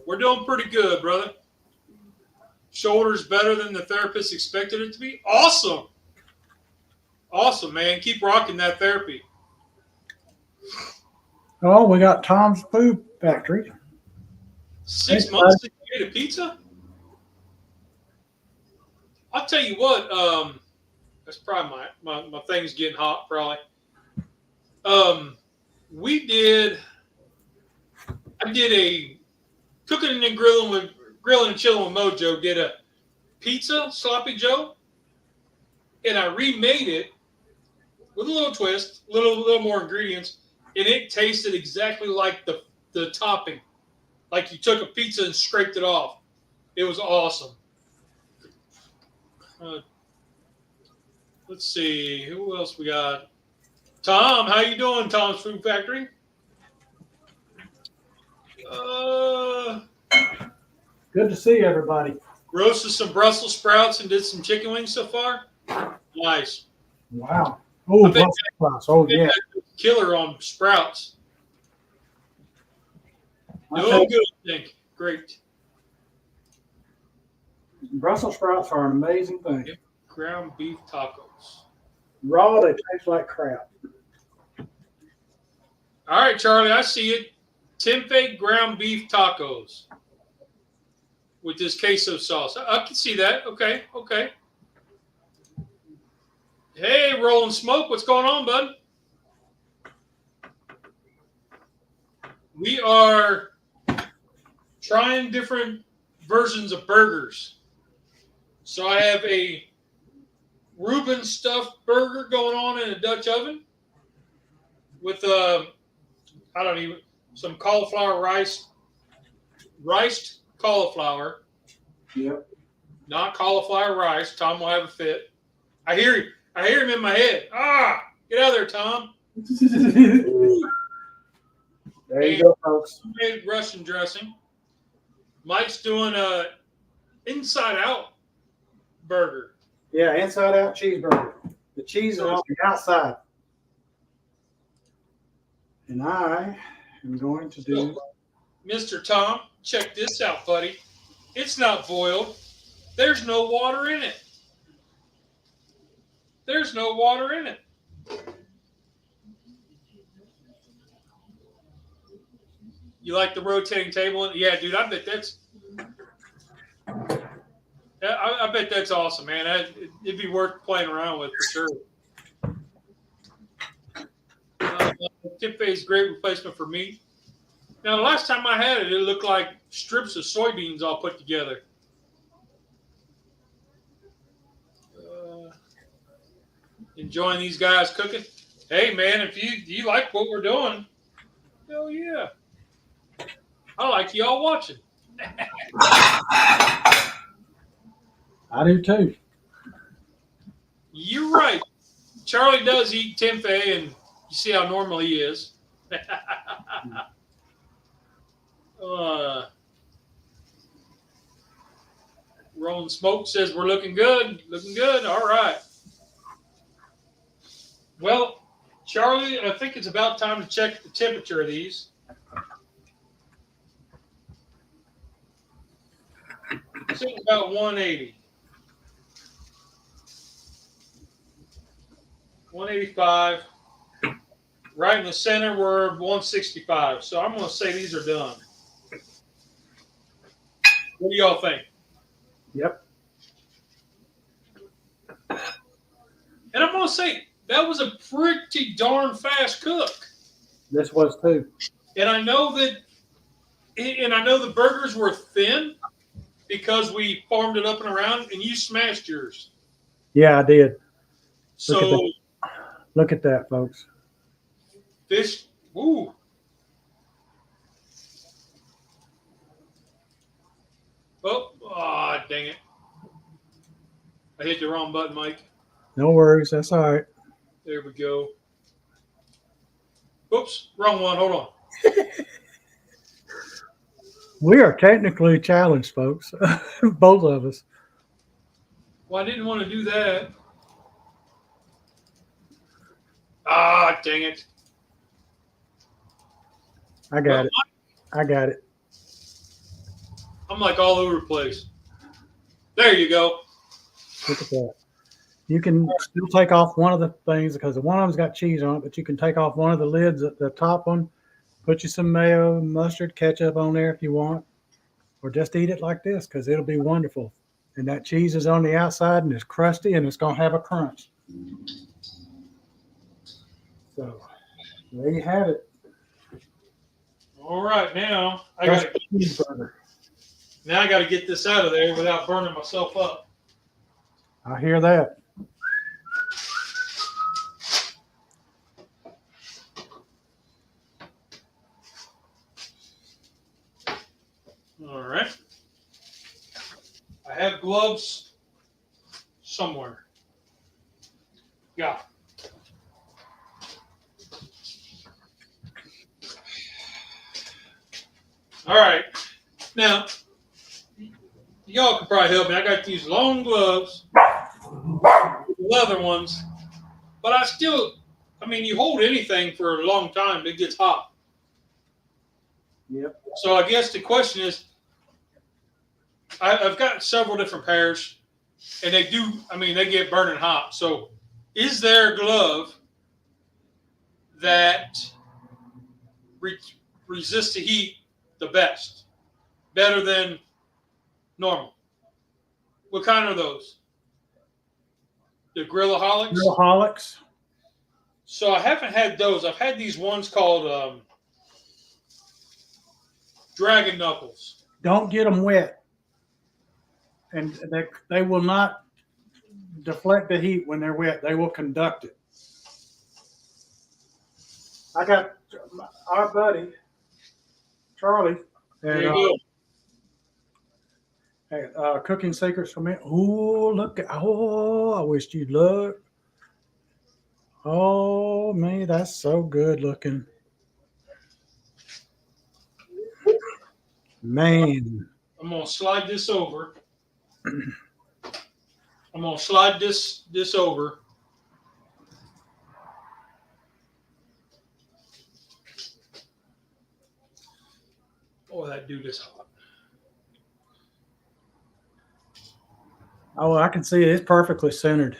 [SPEAKER 2] We're doing pretty good, brother. Shoulders better than the therapist expected it to be. Awesome. Awesome, man. Keep rocking that therapy.
[SPEAKER 1] Oh, we got Tom's Food Factory.
[SPEAKER 2] 6 months since you ate a pizza? I'll tell you what, that's probably my thing's getting hot, probably. I did a cooking and grilling and chilling with Mojo, did a pizza, Sloppy Joe, and I remade it with a little twist, little more ingredients, and it tasted exactly like the topping. Like you took a pizza and scraped it off. It was awesome. Let's see, who else we got? Tom, how you doing, Tom's Food Factory?
[SPEAKER 1] Good to see everybody.
[SPEAKER 2] Roasted some Brussels sprouts and did some chicken wings so far. Nice.
[SPEAKER 1] Wow. Oh, Brussels sprouts. Oh, yeah.
[SPEAKER 2] Killer on sprouts. No good, I think. Great.
[SPEAKER 1] Brussels sprouts are an amazing thing.
[SPEAKER 2] Yep. Ground beef tacos.
[SPEAKER 1] Raw, they taste like crap.
[SPEAKER 2] All right, Charlie, I see it. Tempeh ground beef tacos with this queso sauce. I can see that. Okay. Hey, Rolling Smoke, what's going on, bud? We are trying different versions of burgers. So I have a Reuben stuffed burger going on in a Dutch oven with some cauliflower riced cauliflower.
[SPEAKER 1] Yep.
[SPEAKER 2] Not cauliflower rice. Tom will have a fit. I hear him in my head. Get out of there, Tom.
[SPEAKER 1] There you go, folks.
[SPEAKER 2] Made Russian dressing. Mike's doing a inside out burger.
[SPEAKER 1] Yeah, inside out cheeseburger. The cheese is on the outside. And I am going to do.
[SPEAKER 2] Mr. Tom, check this out, buddy. It's not boiled. There's no water in it. There's no water in it. You like the rotating table? Yeah, dude. I bet that's. I bet that's awesome, man. It'd be worth playing around with for sure. Tempeh is a great replacement for meat. Now, the last time I had it, it looked like strips of soybeans all put together. Enjoying these guys cooking. Hey, man, if you like what we're doing, hell yeah. I like y'all watching.
[SPEAKER 1] I do too.
[SPEAKER 2] You're right. Charlie does eat tempeh, and you see how normal he is. Rolling Smoke says we're looking good. Looking good. All right. Well, Charlie, I think it's about time to check the temperature of these. Sitting about 180. 185. Right in the center, we're 165. So I'm going to say these are done. What do y'all think?
[SPEAKER 1] Yep.
[SPEAKER 2] And I'm going to say that was a pretty darn fast cook.
[SPEAKER 1] This was too.
[SPEAKER 2] And I know the burgers were thin because we farmed it up and around, and you smashed yours.
[SPEAKER 1] Yeah, I did.
[SPEAKER 2] So
[SPEAKER 1] Look at that, folks.
[SPEAKER 2] fish, ooh. Oh, dang it. I hit the wrong button, Mike.
[SPEAKER 1] No worries. That's all right.
[SPEAKER 2] There we go. Oops, wrong one. Hold on.
[SPEAKER 1] We are technically challenged, folks. Both of us.
[SPEAKER 2] Well, I didn't want to do that. Ah, dang it.
[SPEAKER 1] I got it. I got it.
[SPEAKER 2] I'm like all over the place. There you go.
[SPEAKER 1] Look at that. You can still take off one of the things because one of them's got cheese on it, but you can take off one of the lids, the top one, put you some mayo, mustard, ketchup on there if you want, or just eat it like this because it'll be wonderful. And that cheese is on the outside and it's crusty and it's going to have a crunch. So there you have it.
[SPEAKER 2] All right, now I got to get this out of there without burning myself up.
[SPEAKER 1] I hear that.
[SPEAKER 2] All right. I have gloves somewhere. Yeah. All right. Now, y'all can probably help me. I got these long gloves, leather ones, but you hold anything for a long time, it gets hot.
[SPEAKER 1] Yep.
[SPEAKER 2] So I guess the question is, I've got several different pairs, and they get burning hot. So is there a glove that resists the heat the best, better than normal? What kind are those? The Grillaholics?
[SPEAKER 1] Grillaholics.
[SPEAKER 2] So I haven't had those. I've had these ones called Dragon Knuckles.
[SPEAKER 1] Don't get them wet. And they will not deflect the heat when they're wet. They will conduct it. I got our buddy, Charlie, at Cooking Secrets for Me. I wish you'd look. Oh, man, that's so good looking. Man.
[SPEAKER 2] I'm going to slide this over. I'm going to slide this over. Oh, that dude is hot.
[SPEAKER 1] Oh, I can see it. It's perfectly centered.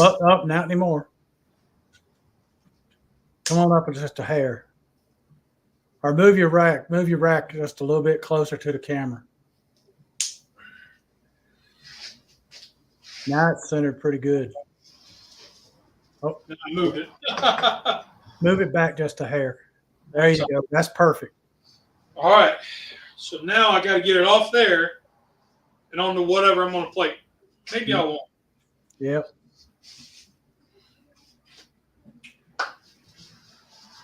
[SPEAKER 1] Up, not anymore. Come on up just a hair. Or move your rack. Move your rack just a little bit closer to the camera. Now it's centered pretty good. Oh,
[SPEAKER 2] I moved it.
[SPEAKER 1] move it back just a hair. There you go. That's perfect.
[SPEAKER 2] All right. So now I got to get it off there and onto whatever I'm on a plate. Maybe I won't.
[SPEAKER 1] Yep.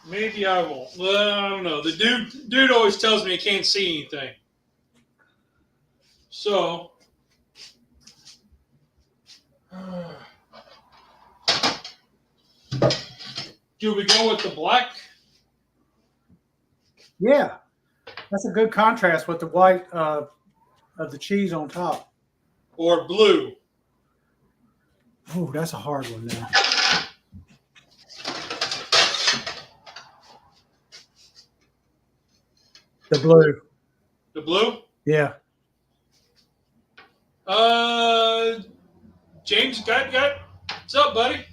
[SPEAKER 2] Maybe I won't. Well, I don't know. The dude always tells me he can't see anything. So, do we go with the black?
[SPEAKER 1] Yeah. That's a good contrast with the white of the cheese on top.
[SPEAKER 2] Or blue?
[SPEAKER 1] Oh, that's a hard one now. The blue.
[SPEAKER 2] The blue?
[SPEAKER 1] Yeah.
[SPEAKER 2] James, got. What's up, buddy?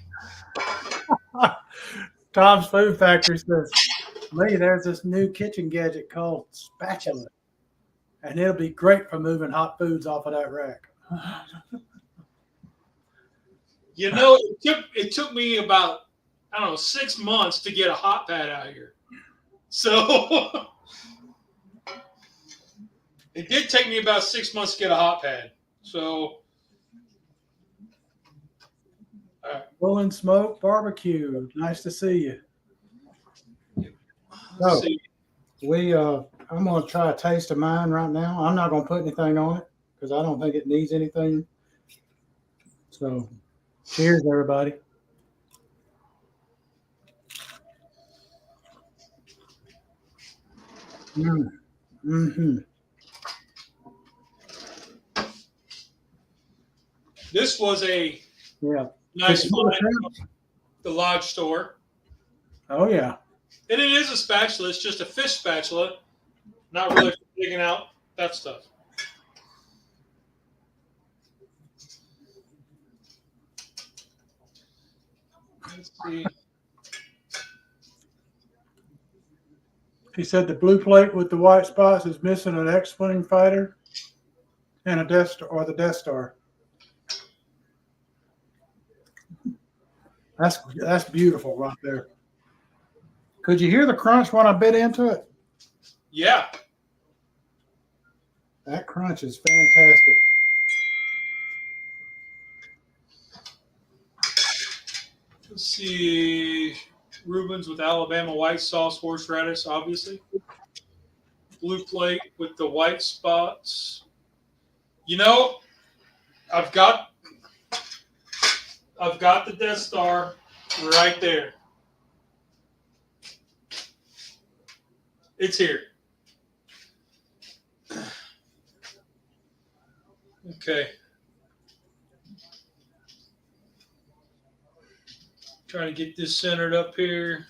[SPEAKER 1] Tom's Food Factory says, Lee, there's this new kitchen gadget called spatula, and it'll be great for moving hot foods off of that rack.
[SPEAKER 2] You know, it took me about, I don't know, 6 months to get a hot pad out here. So it did take me about 6 months to get a hot pad. So
[SPEAKER 1] Bull and Smoke Barbecue. Nice to see you.
[SPEAKER 2] let's
[SPEAKER 1] So
[SPEAKER 2] see.
[SPEAKER 1] I'm gonna try a taste of mine right now. I'm not gonna put anything on it because I don't think it needs anything. So cheers, everybody. Mm-hmm.
[SPEAKER 2] This was a nice find at the Lodge store.
[SPEAKER 1] Oh yeah.
[SPEAKER 2] And it is a spatula. It's just a fish spatula. Not really for digging out that stuff. Let's see.
[SPEAKER 1] He said the blue plate with the white spots is missing an X-wing fighter and a Death Star or the Death Star. That's beautiful right there. Could you hear the crunch when I bit into it?
[SPEAKER 2] Yeah.
[SPEAKER 1] That crunch is fantastic.
[SPEAKER 2] Let's see. Reuben's with Alabama white sauce, horseradish, obviously. Blue plate with the white spots. You know, I've got the Death Star right there. It's here. Okay. Trying to get this centered up here.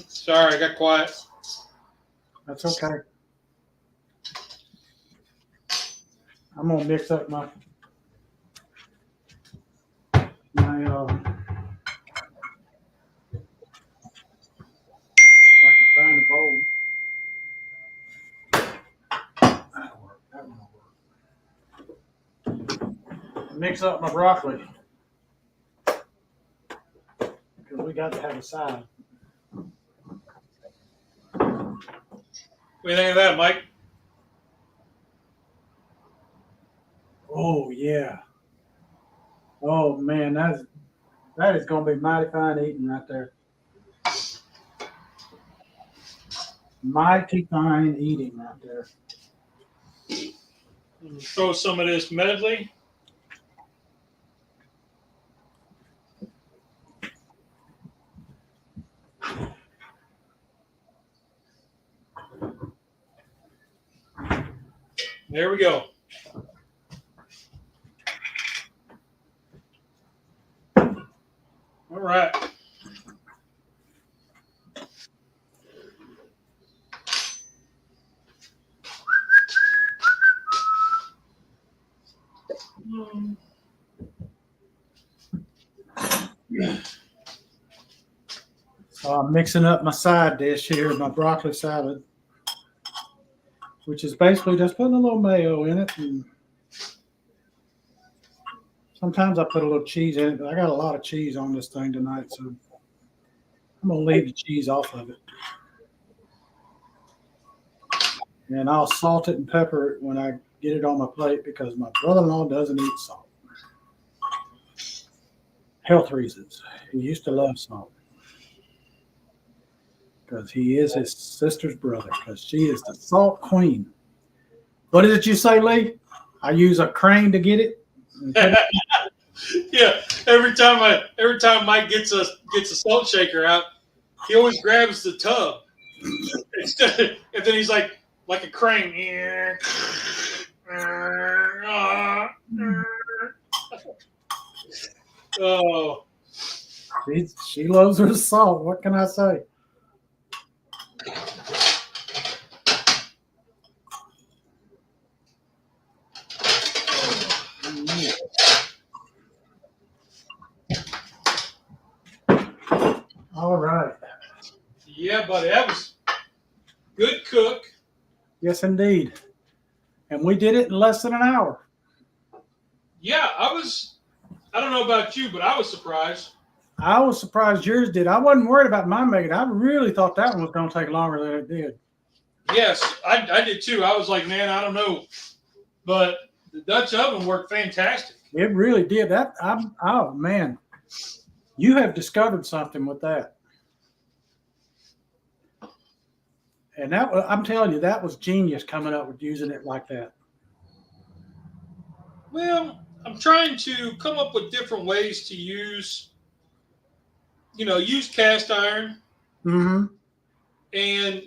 [SPEAKER 2] Sorry, I got quiet.
[SPEAKER 1] That's okay. I'm gonna mix up my if I can find the bowl. That'll work. That one will work. Mix up my broccoli because we got to have a side.
[SPEAKER 2] What do you think of that, Mike?
[SPEAKER 1] Oh yeah. Oh man, that is gonna be mighty fine eating right there. Mighty fine eating right there.
[SPEAKER 2] Throw some of this medley. There we go. All right.
[SPEAKER 1] So I'm mixing up my side dish here, my broccoli salad, which is basically just putting a little mayo in it. And sometimes I put a little cheese in it, but I got a lot of cheese on this thing tonight, so I'm going to leave the cheese off of it. And I'll salt it and pepper it when I get it on my plate because my brother-in-law doesn't eat salt. Health reasons. He used to love salt because he is his sister's brother because she is the salt queen. What did you say, Lee? I use a crane to get it?
[SPEAKER 2] Yeah. Every time Mike gets a salt shaker out, he always grabs the tub. And then he's like a crane. Oh.
[SPEAKER 1] She loves her salt. What can I say? All right.
[SPEAKER 2] Yeah, buddy. That was good cook.
[SPEAKER 1] Yes, indeed. And we did it in less than an hour.
[SPEAKER 2] Yeah, I don't know about you, but I was surprised.
[SPEAKER 1] I was surprised yours did. I wasn't worried about mine making it. I really thought that one was going to take longer than it did.
[SPEAKER 2] Yes, I did too. I was like, man, I don't know. But the Dutch oven worked fantastic.
[SPEAKER 1] It really did. Oh, man. You have discovered something with that. And I'm telling you, that was genius coming up with using it like that.
[SPEAKER 2] Well, I'm trying to come up with different ways to use cast iron.
[SPEAKER 1] Mm-hmm.
[SPEAKER 2] And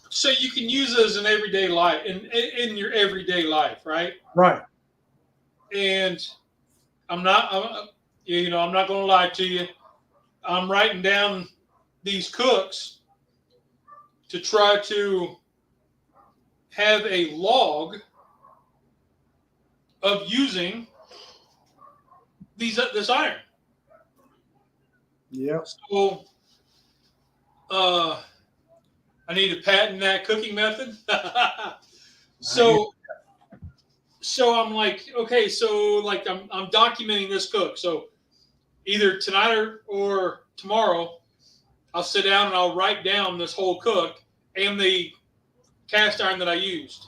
[SPEAKER 2] so you can use it as an everyday life, in your everyday life, right?
[SPEAKER 1] Right.
[SPEAKER 2] And I'm not going to lie to you. I'm writing down these cooks to try to have a log of using this iron.
[SPEAKER 1] Yep.
[SPEAKER 2] So I need to patent that cooking method. So I'm like, okay, so like I'm documenting this cook. So either tonight or tomorrow, I'll sit down and I'll write down this whole cook and the cast iron that I used.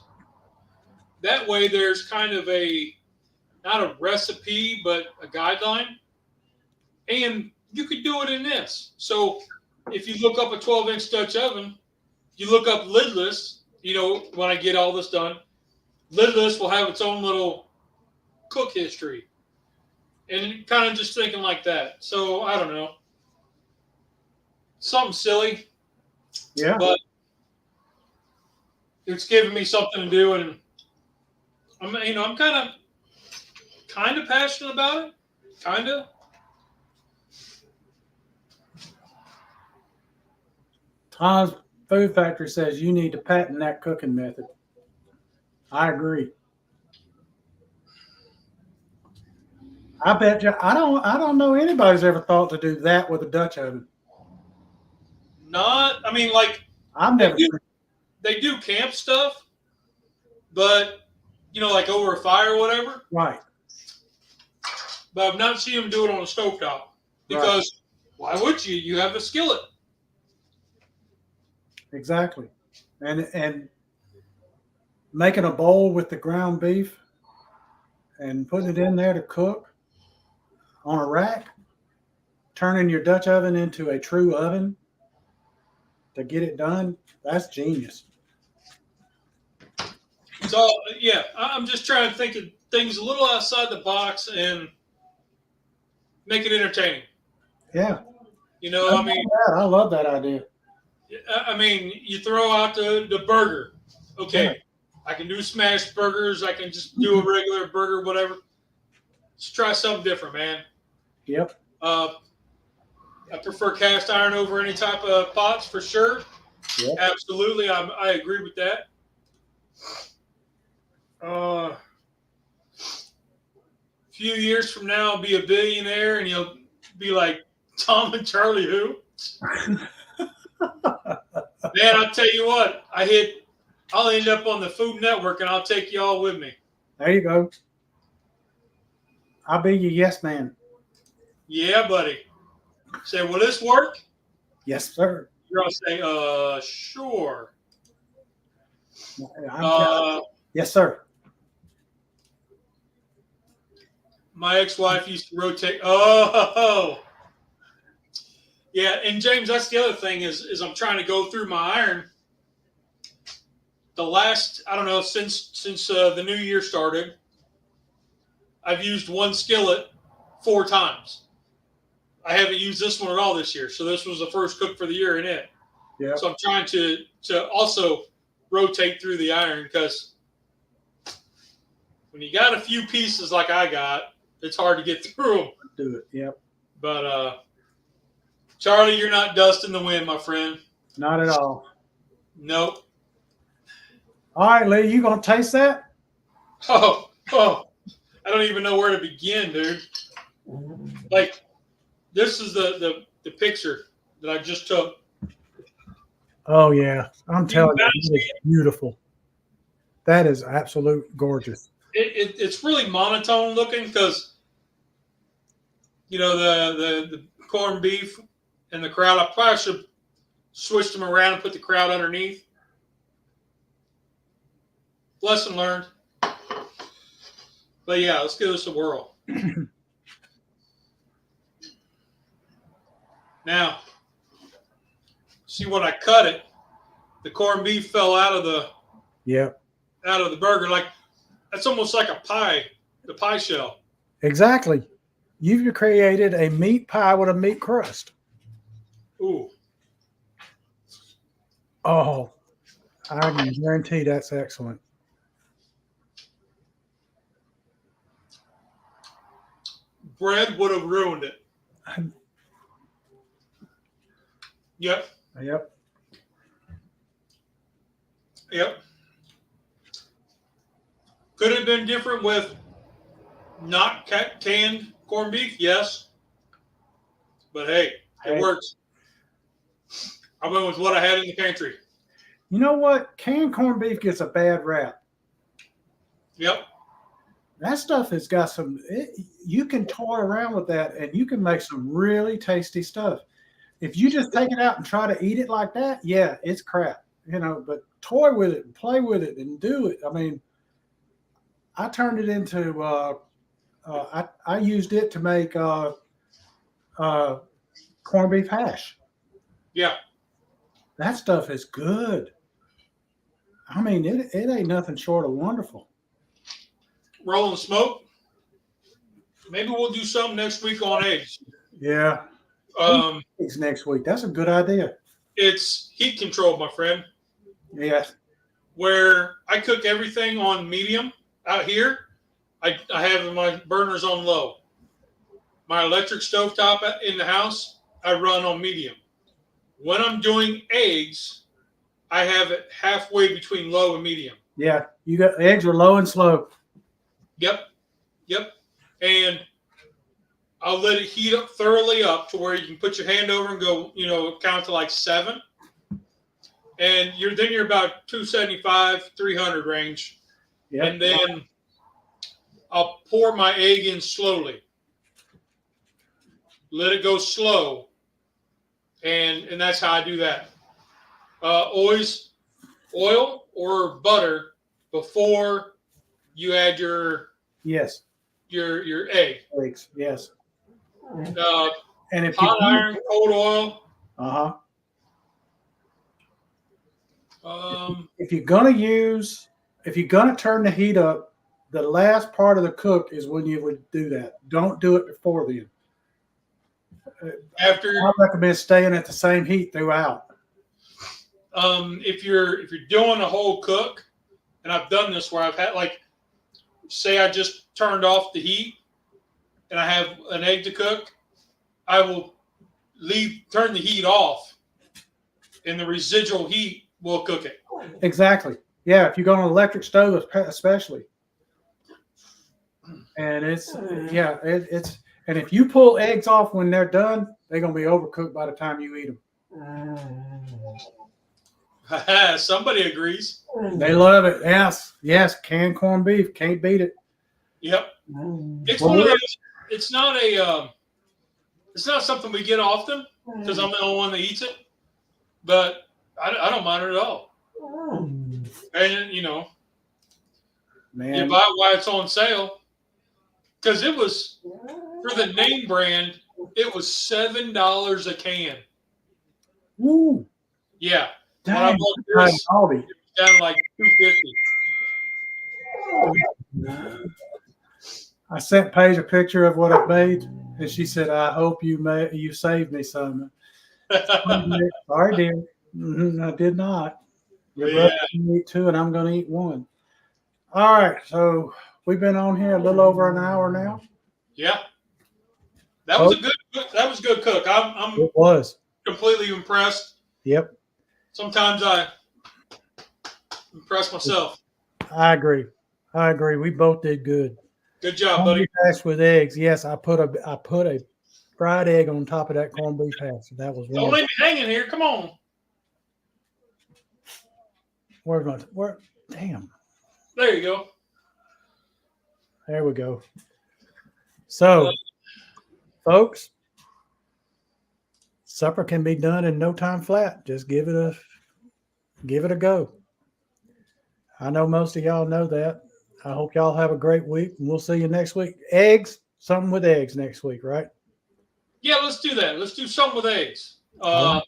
[SPEAKER 2] That way there's kind of not a recipe, but a guideline. And you could do it in this. So if you look up a 12-inch Dutch oven, you look up lidless, when I get all this done, lidless will have its own little cook history. And kind of just thinking like that. So I don't know. Something silly.
[SPEAKER 1] Yeah.
[SPEAKER 2] But it's giving me something to do, and I'm kind of passionate about it. Kind of.
[SPEAKER 1] Tom's Food Factory says you need to patent that cooking method. I agree. I bet you I don't know anybody's ever thought to do that with a Dutch oven.
[SPEAKER 2] I've never. They do camp stuff, but like over a fire or whatever.
[SPEAKER 1] Right.
[SPEAKER 2] But I've not seen them do it on a stovetop because why would you? You have a skillet.
[SPEAKER 1] Exactly, and making a bowl with the ground beef and putting it in there to cook on a rack, turning your Dutch oven into a true oven to get it done, that's genius.
[SPEAKER 2] So, yeah, I'm just trying to think of things a little outside the box and make it entertaining.
[SPEAKER 1] Yeah.
[SPEAKER 2] I
[SPEAKER 1] love that idea.
[SPEAKER 2] You throw out the burger. Okay, yeah. I can do smashed burgers. I can just do a regular burger, whatever. Let's try something different, man.
[SPEAKER 1] Yep.
[SPEAKER 2] I prefer cast iron over any type of pots for sure.
[SPEAKER 1] Yep.
[SPEAKER 2] Absolutely, I agree with that. A few years from now, I'll be a billionaire, and you'll be like Tom and Charlie who? Man, I'll tell you what, I'll end up on the Food Network, and I'll take you all with me.
[SPEAKER 1] There you go. I'll be your yes man.
[SPEAKER 2] Yeah, buddy. Say, will this work?
[SPEAKER 1] Yes, sir.
[SPEAKER 2] You're gonna say, sure.
[SPEAKER 1] Yes, sir.
[SPEAKER 2] My ex-wife used to rotate. Oh, yeah. And James, that's the other thing is I'm trying to go through my iron. The last, I don't know, since the new year started, I've used one skillet 4 times. I haven't used this one at all this year, so this was the first cook for the year in it.
[SPEAKER 1] Yeah.
[SPEAKER 2] So I'm trying to also rotate through the iron because when you got a few pieces like I got, it's hard to get through them.
[SPEAKER 1] Do it. Yep.
[SPEAKER 2] But Charlie, you're not dust in the wind, my friend.
[SPEAKER 1] Not at all.
[SPEAKER 2] Nope.
[SPEAKER 1] All right, Lee, you gonna taste that?
[SPEAKER 2] Oh, I don't even know where to begin, dude. Like, this is the picture that I just took.
[SPEAKER 1] Oh yeah, I'm telling you, it's beautiful. That is absolute gorgeous.
[SPEAKER 2] It's really monotone looking because you know the corned beef and the crowd. I probably should switch them around and put the crowd underneath. Lesson learned. But yeah, let's give this a whirl. Now, see when I cut it, the corned beef fell out of the burger. Like that's almost like a pie, the pie shell.
[SPEAKER 1] Exactly. You've created a meat pie with a meat crust.
[SPEAKER 2] Ooh.
[SPEAKER 1] Oh, I can guarantee that's excellent.
[SPEAKER 2] Bread would have ruined it. Yep. Could it have been different with not canned corned beef? Yes. But hey, it works. I went with what I had in the pantry.
[SPEAKER 1] You know what? Canned corned beef gets a bad rap.
[SPEAKER 2] Yep.
[SPEAKER 1] That stuff has got you can toy around with that and you can make some really tasty stuff. If you just take it out and try to eat it like that, yeah, it's crap. But toy with it and play with it and do it. I mean, I turned it into, I used it to make corned beef hash.
[SPEAKER 2] Yeah.
[SPEAKER 1] That stuff is good. I mean, it ain't nothing short of wonderful.
[SPEAKER 2] Rolling smoke. Maybe we'll do something next week on eggs.
[SPEAKER 1] Yeah. Eggs next week. That's a good idea.
[SPEAKER 2] It's heat control, my friend.
[SPEAKER 1] Yes.
[SPEAKER 2] Where I cook everything on medium out here, I have my burners on low. My electric stovetop in the house, I run on medium. When I'm doing eggs, I have it halfway between low and medium.
[SPEAKER 1] Yeah, you got eggs are low and slow.
[SPEAKER 2] Yep. And I'll let it heat up thoroughly up to where you can put your hand over and go, count to like 7. And you're about 275, 300 range. Yep. And then I'll pour my egg in slowly. Let it go slow. And that's how I do that. Always oil or butter before you add your egg.
[SPEAKER 1] Eggs, yes.
[SPEAKER 2] And if hot iron, cold oil.
[SPEAKER 1] If you're gonna turn the heat up, the last part of the cook is when you would do that. Don't do it before then. I recommend staying at the same heat throughout.
[SPEAKER 2] If you're doing a whole cook, and I've done this where I've had say I just turned off the heat and I have an egg to cook, I will turn the heat off, and the residual heat will cook it.
[SPEAKER 1] Exactly. Yeah, if you go on an electric stove, especially. And it's and if you pull eggs off when they're done, they're gonna be overcooked by the time you eat them.
[SPEAKER 2] Somebody agrees.
[SPEAKER 1] They love it. Yes. Canned corned beef, can't beat it.
[SPEAKER 2] Yep. It's one of those. It's not something we get often because I'm the only one that eats it. But I don't mind it at all. And
[SPEAKER 1] Man,
[SPEAKER 2] you buy it while it's on sale. Because it was, for the name brand, it was $7 a can.
[SPEAKER 1] Woo.
[SPEAKER 2] Yeah.
[SPEAKER 1] Dang,
[SPEAKER 2] when I bought this, it was down like $2.50.
[SPEAKER 1] I sent Paige a picture of what I made, and she said, "I hope you saved me some." Sorry, dear. I did not. Your brother can eat 2, and I'm going to eat 1. All right, so we've been on here a little over an hour now.
[SPEAKER 2] Yeah, that was a good cook.
[SPEAKER 1] It was
[SPEAKER 2] completely impressed.
[SPEAKER 1] Yep.
[SPEAKER 2] Sometimes I impress myself.
[SPEAKER 1] I agree. We both did good.
[SPEAKER 2] Good job, buddy.
[SPEAKER 1] Hash with eggs. Yes, I put a fried egg on top of that corned beef hash. That was
[SPEAKER 2] Don't leave me hanging here. Come on.
[SPEAKER 1] Damn.
[SPEAKER 2] There you go.
[SPEAKER 1] There we go. So, folks, supper can be done in no time flat. Just give it a go. I know most of y'all know that. I hope y'all have a great week, and we'll see you next week. Something with eggs next week, right?
[SPEAKER 2] Yeah, let's do that. Let's do something with eggs. I'll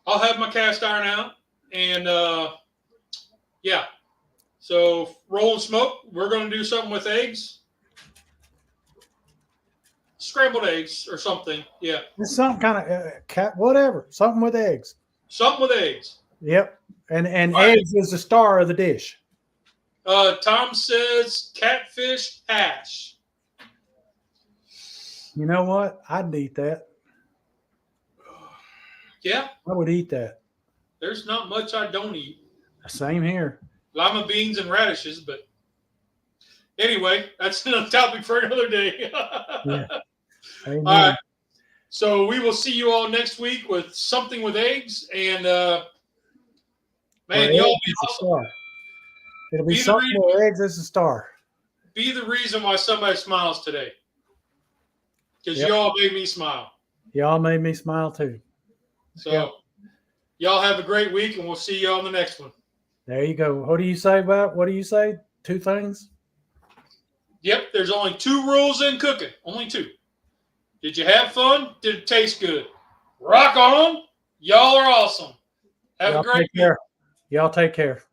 [SPEAKER 2] have my cast iron out, and yeah. So roll and smoke. We're going to do something with eggs, scrambled eggs or something. Yeah,
[SPEAKER 1] it's some kind of whatever. Something with eggs.
[SPEAKER 2] Something with eggs.
[SPEAKER 1] Yep, and eggs is the star of the dish.
[SPEAKER 2] Tom says catfish hash.
[SPEAKER 1] You know what? I'd eat that.
[SPEAKER 2] Yeah,
[SPEAKER 1] I would eat that.
[SPEAKER 2] There's not much I don't eat.
[SPEAKER 1] Same here.
[SPEAKER 2] Lima beans and radishes, but anyway, that's another topic for another day.
[SPEAKER 1] Yeah.
[SPEAKER 2] All right. So we will see you all next week with something with eggs, and man, y'all be awesome.
[SPEAKER 1] It'll be something with eggs as a star.
[SPEAKER 2] Be the reason why somebody smiles today, because y'all made me smile.
[SPEAKER 1] Y'all made me smile too.
[SPEAKER 2] So y'all have a great week, and we'll see y'all on the next one.
[SPEAKER 1] There you go. What do you say? 2 things?
[SPEAKER 2] Yep, there's only 2 rules in cooking. Only 2. Did you have fun? Did it taste good? Rock on. Y'all are awesome. Have a great week.
[SPEAKER 1] Y'all take care.